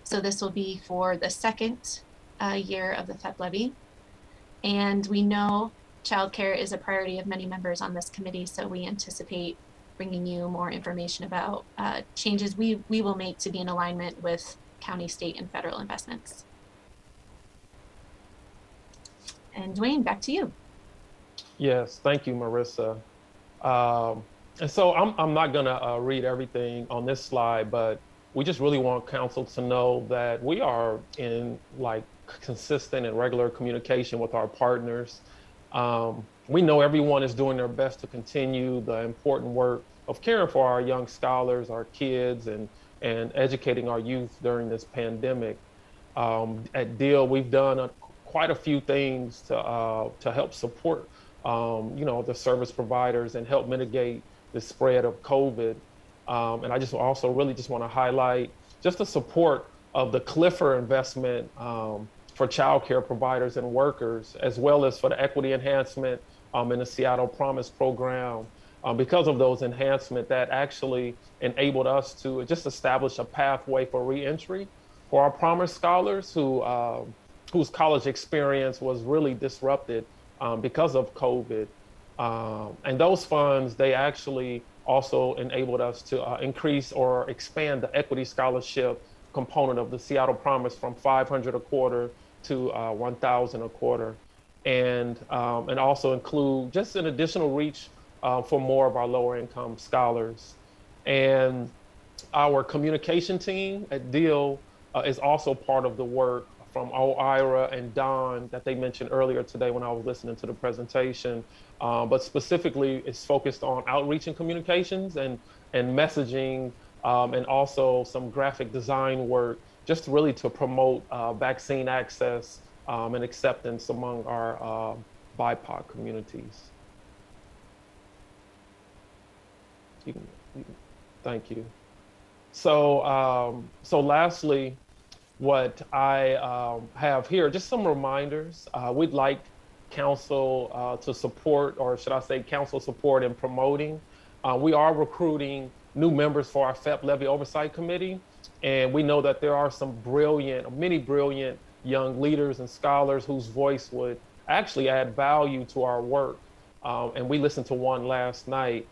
[SPEAKER 16] So this will be for the second year of the FEP levy. And we know childcare is a priority of many members on this committee, so we anticipate bringing you more information about changes we will make to be in alignment with county, state, and federal investments. And Dwayne, back to you.
[SPEAKER 14] Yes, thank you, Marissa. And so I'm not gonna read everything on this slide, but we just really want council to know that we are in like consistent and regular communication with our partners. We know everyone is doing their best to continue the important work of caring for our young scholars, our kids, and educating our youth during this pandemic. At DEEL, we've done quite a few things to help support the service providers and help mitigate the spread of COVID. And I just also really just want to highlight just the support of the CLIFR investment for childcare providers and workers, as well as for the equity enhancement in the Seattle Promise program. Because of those enhancements that actually enabled us to just establish a pathway for reentry for our Promise scholars whose college experience was really disrupted because of COVID. And those funds, they actually also enabled us to increase or expand the equity scholarship component of the Seattle Promise from $500 a quarter to $1,000 a quarter. And also include just an additional reach for more of our lower income scholars. And our communication team at DEEL is also part of the work from OIRA and Don that they mentioned earlier today when I was listening to the presentation. But specifically, it's focused on outreach and communications and messaging, and also some graphic design work, just really to promote vaccine access and acceptance among our BIPOC communities. Thank you. So lastly, what I have here, just some reminders. We'd like council to support, or should I say council support in promoting. We are recruiting new members for our FEP Levy Oversight Committee. And we know that there are some many brilliant young leaders and scholars whose voice would actually add value to our work. And we listened to one last night.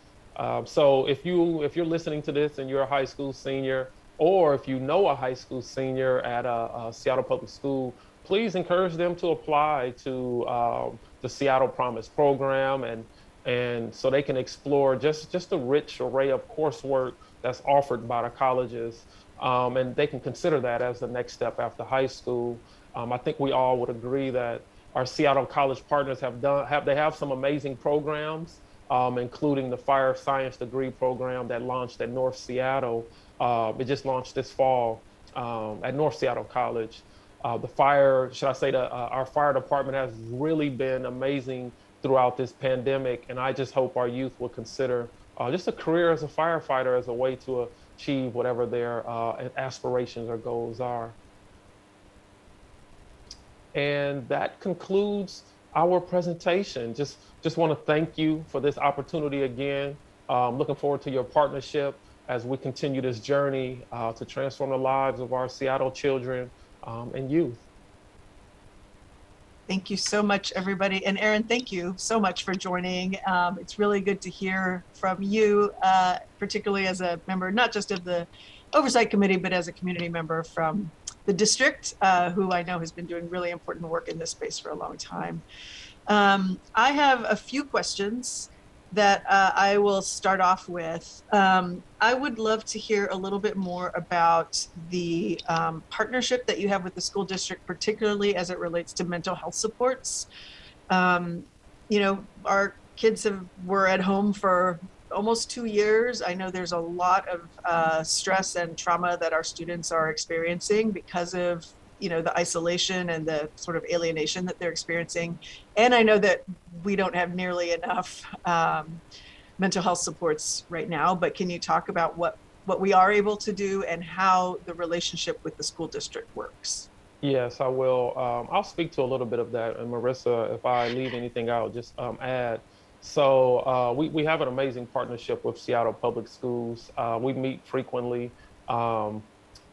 [SPEAKER 14] So if you're listening to this and you're a high school senior, or if you know a high school senior at a Seattle Public School, please encourage them to apply to the Seattle Promise program, and so they can explore just the rich array of coursework that's offered by the colleges, and they can consider that as the next step after high school. I think we all would agree that our Seattle college partners have some amazing programs, including the Fire Science degree program that launched at North Seattle. It just launched this fall at North Seattle College. Our fire department has really been amazing throughout this pandemic, and I just hope our youth will consider just a career as a firefighter as a way to achieve whatever their aspirations or goals are. And that concludes our presentation. Just want to thank you for this opportunity again. Looking forward to your partnership as we continue this journey to transform the lives of our Seattle children and youth.
[SPEAKER 1] Thank you so much, everybody. And Erin, thank you so much for joining. It's really good to hear from you, particularly as a member, not just of the Oversight Committee, but as a community member from the district, who I know has been doing really important work in this space for a long time. I have a few questions that I will start off with. I would love to hear a little bit more about the partnership that you have with the school district, particularly as it relates to mental health supports. You know, our kids were at home for almost 2 years. I know there's a lot of stress and trauma that our students are experiencing because of, you know, the isolation and the sort of alienation that they're experiencing. And I know that we don't have nearly enough mental health supports right now, but can you talk about what we are able to do and how the relationship with the school district works?
[SPEAKER 14] Yes, I will. I'll speak to a little bit of that. And Marissa, if I leave anything out, just add. So we have an amazing partnership with Seattle Public Schools. We meet frequently.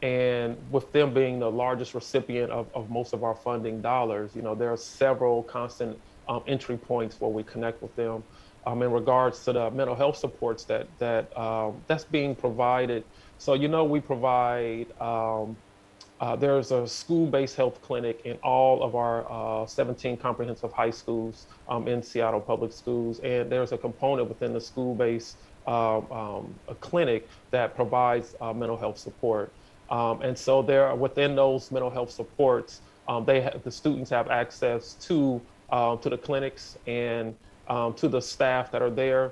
[SPEAKER 14] And with them being the largest recipient of most of our funding dollars, you know, there are several constant entry points where we connect with them in regards to the mental health supports that's being provided. So, you know, we provide, there's a school-based health clinic in all of our 17 comprehensive high schools in Seattle Public Schools. And there's a component within the school-based a clinic that provides mental health support. And so there, within those mental health supports, the students have access to the clinics and to the staff that are there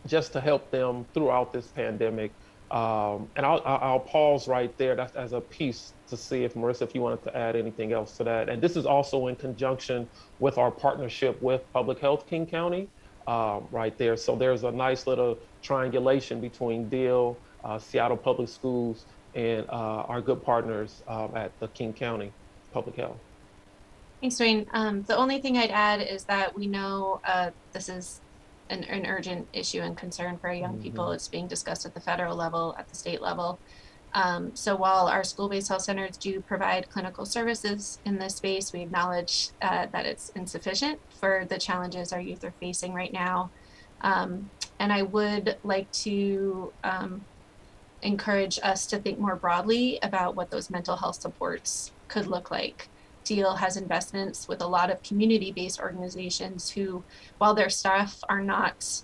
[SPEAKER 14] just to help them throughout this pandemic. And I'll pause right there. That's as a piece to see if Marissa, if you wanted to add anything else to that. And this is also in conjunction with our partnership with Public Health King County right there. So there's a nice little triangulation between DEEL, Seattle Public Schools, and our good partners at the King County Public Health.
[SPEAKER 16] Thanks, Dwayne. The only thing I'd add is that we know this is an urgent issue and concern for our young people. It's being discussed at the federal level, at the state level. So while our school-based health centers do provide clinical services in this space, we acknowledge that it's insufficient for the challenges our youth are facing right now. And I would like to encourage us to think more broadly about what those mental health supports could look like. DEEL has investments with a lot of community-based organizations who, while their staff are not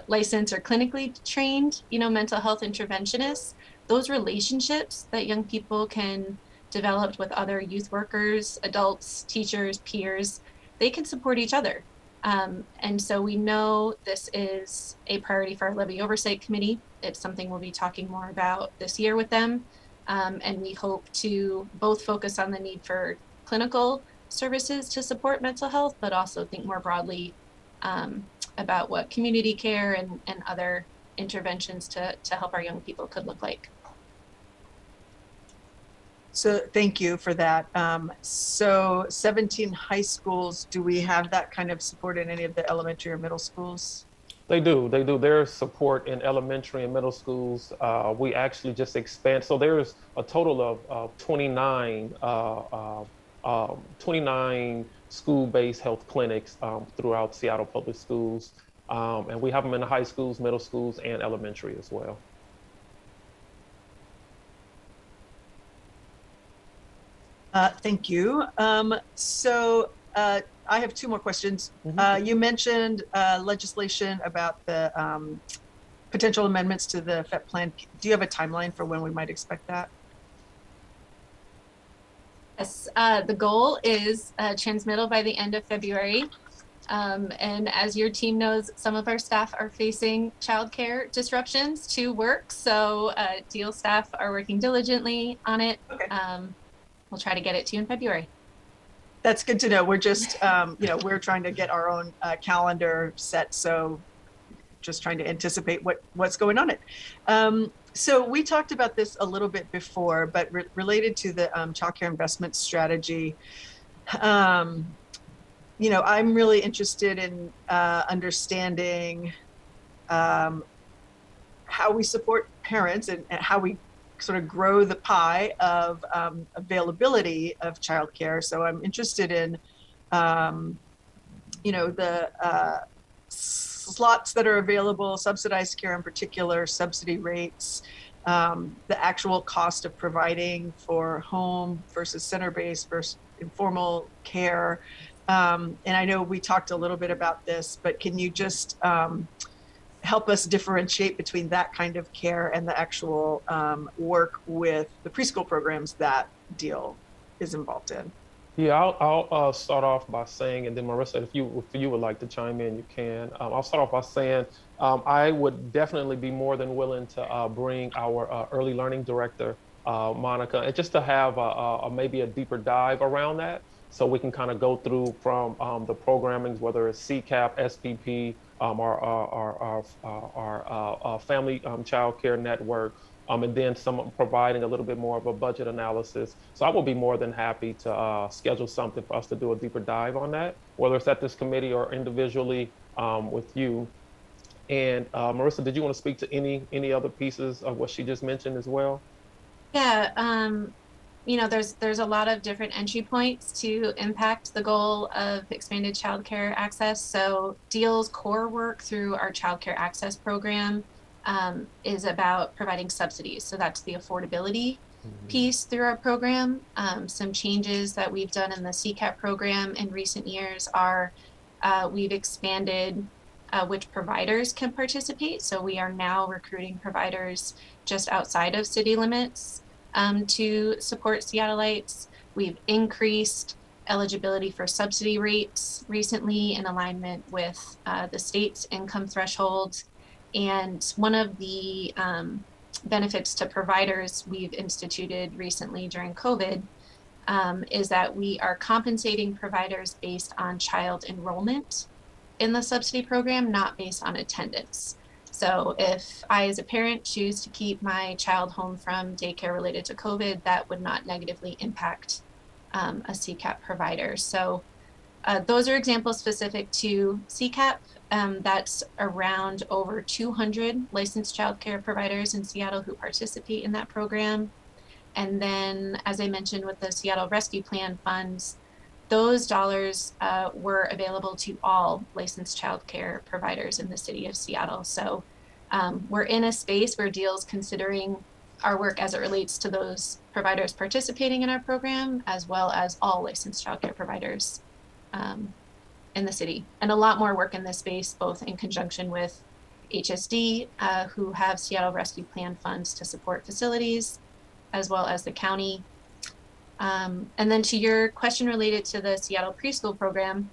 [SPEAKER 16] licensed or clinically trained, you know, mental health interventionists, those relationships that young people can develop with other youth workers, adults, teachers, peers, they can support each other. And so we know this is a priority for our Levy Oversight Committee. It's something we'll be talking more about this year with them. And we hope to both focus on the need for clinical services to support mental health, but also think more broadly about what community care and other interventions to help our young people could look like.
[SPEAKER 1] So thank you for that. So 17 high schools, do we have that kind of support in any of the elementary or middle schools?
[SPEAKER 14] They do. There's support in elementary and middle schools. We actually just expand. So there's a total of 29 school-based health clinics throughout Seattle Public Schools. And we have them in the high schools, middle schools, and elementary as well.
[SPEAKER 1] Thank you. So I have two more questions. You mentioned legislation about the potential amendments to the FET plan. Do you have a timeline for when we might expect that?
[SPEAKER 16] Yes, the goal is transmittal by the end of February. And as your team knows, some of our staff are facing childcare disruptions to work. So DEEL staff are working diligently on it. Okay. We'll try to get it to you in February.
[SPEAKER 1] That's good to know. We're just, you know, we're trying to get our own calendar set. So just trying to anticipate what's going on it. So we talked about this a little bit before, but related to the child care investment strategy, you know, I'm really interested in understanding how we support parents and how we sort of grow the pie of availability of childcare. So I'm interested in, you know, the slots that are available, subsidized care in particular, subsidy rates, the actual cost of providing for home versus center-based versus informal care. And I know we talked a little bit about this, but can you just help us differentiate between that kind of care and the actual work with the preschool programs that DEEL is involved in?
[SPEAKER 14] Yeah, I'll start off by saying, and then Marissa, if you would like to chime in, you can. I'll start off by saying I would definitely be more than willing to bring our early learning director, Monica, and just to have maybe a deeper dive around that, so we can kind of go through from the programmings, whether it's CCAP, SPP, our family child care network, and then providing a little bit more of a budget analysis. So I will be more than happy to schedule something for us to do a deeper dive on that, whether it's at this committee or individually with you. And Marissa, did you want to speak to any other pieces of what she just mentioned as well?
[SPEAKER 16] Yeah, you know, there's a lot of different entry points to impact the goal of expanded childcare access. So DEEL's core work through our childcare access program is about providing subsidies. So that's the affordability piece through our program. Some changes that we've done in the CCAP program in recent years are we've expanded which providers can participate. So we are now recruiting providers just outside of city limits to support Seattleites. We've increased eligibility for subsidy rates recently in alignment with the state's income thresholds. And one of the benefits to providers we've instituted recently during COVID is that we are compensating providers based on child enrollment in the subsidy program, not based on attendance. So if I, as a parent, choose to keep my child home from daycare related to COVID, that would not negatively impact a CCAP provider. So those are examples specific to CCAP. That's around over 200 licensed childcare providers in Seattle who participate in that program. And then, as I mentioned, with the Seattle Rescue Plan funds, those dollars were available to all licensed childcare providers in the city of Seattle. So we're in a space where DEEL's considering our work as it relates to those providers participating in our program, as well as all licensed childcare providers in the city, and a lot more work in this space, both in conjunction with HSD, who have Seattle Rescue Plan funds to support facilities, as well as the county. And then to your question related to the Seattle preschool program,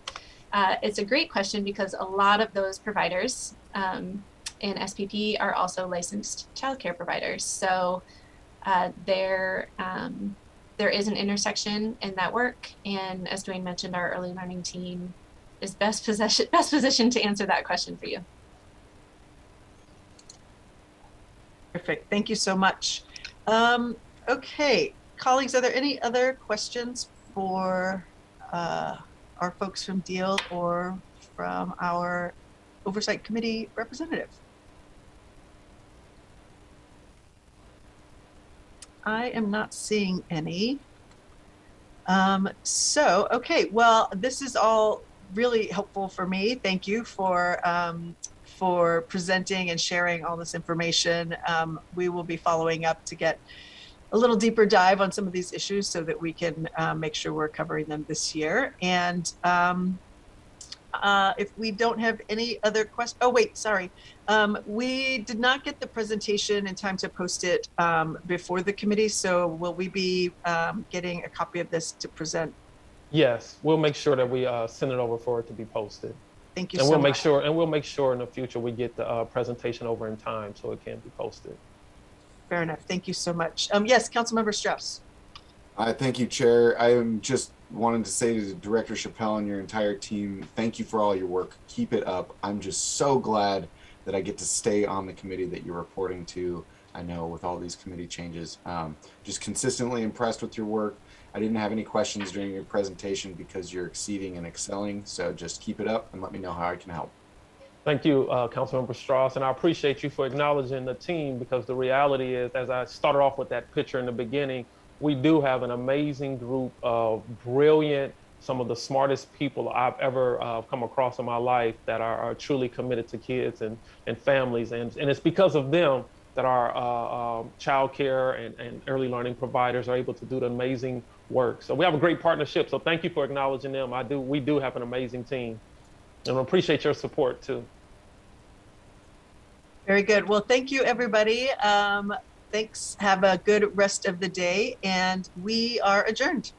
[SPEAKER 16] it's a great question because a lot of those providers in SPP are also licensed childcare providers. So there is an intersection in that work. And as Dwayne mentioned, our early learning team is best positioned to answer that question for you.
[SPEAKER 1] Perfect. Thank you so much. Okay, colleagues, are there any other questions for our folks from DEEL or from our Oversight Committee representative? I am not seeing any. Okay, well, this is all really helpful for me. Thank you for presenting and sharing all this information. We will be following up to get a little deeper dive on some of these issues so that we can make sure we're covering them this year. And if we don't have any other questions, oh wait, sorry. We did not get the presentation in time to post it before the committee. So will we be getting a copy of this to present?
[SPEAKER 14] Yes, we'll make sure that we send it over for it to be posted.
[SPEAKER 1] Thank you
[SPEAKER 14] and
[SPEAKER 1] so
[SPEAKER 14] we'll
[SPEAKER 1] much.
[SPEAKER 14] make sure, and we'll make sure in the future we get the presentation over in time so it can be posted.
[SPEAKER 1] Fair enough. Thank you so much. Yes, Councilmember Strauss.
[SPEAKER 3] Thank you, Chair. I am just wanting to say to Director Chappelle and your entire team, thank you for all your work. Keep it up. I'm just so glad that I get to stay on the committee that you're reporting to. I know with all these committee changes, just consistently impressed with your work. I didn't have any questions during your presentation because you're exceeding and excelling. So just keep it up and let me know how I can help.
[SPEAKER 14] Thank you, Councilmember Strauss, and I appreciate you for acknowledging the team, because the reality is, as I started off with that picture in the beginning, we do have an amazing group of brilliant, some of the smartest people I've ever come across in my life that are truly committed to kids and families. And it's because of them that our child care and early learning providers are able to do the amazing work. So we have a great partnership. So thank you for acknowledging them. We do have an amazing team. And I appreciate your support too.
[SPEAKER 1] Very good. Well, thank you, everybody. Thanks. Have a good rest of the day, and we are adjourned.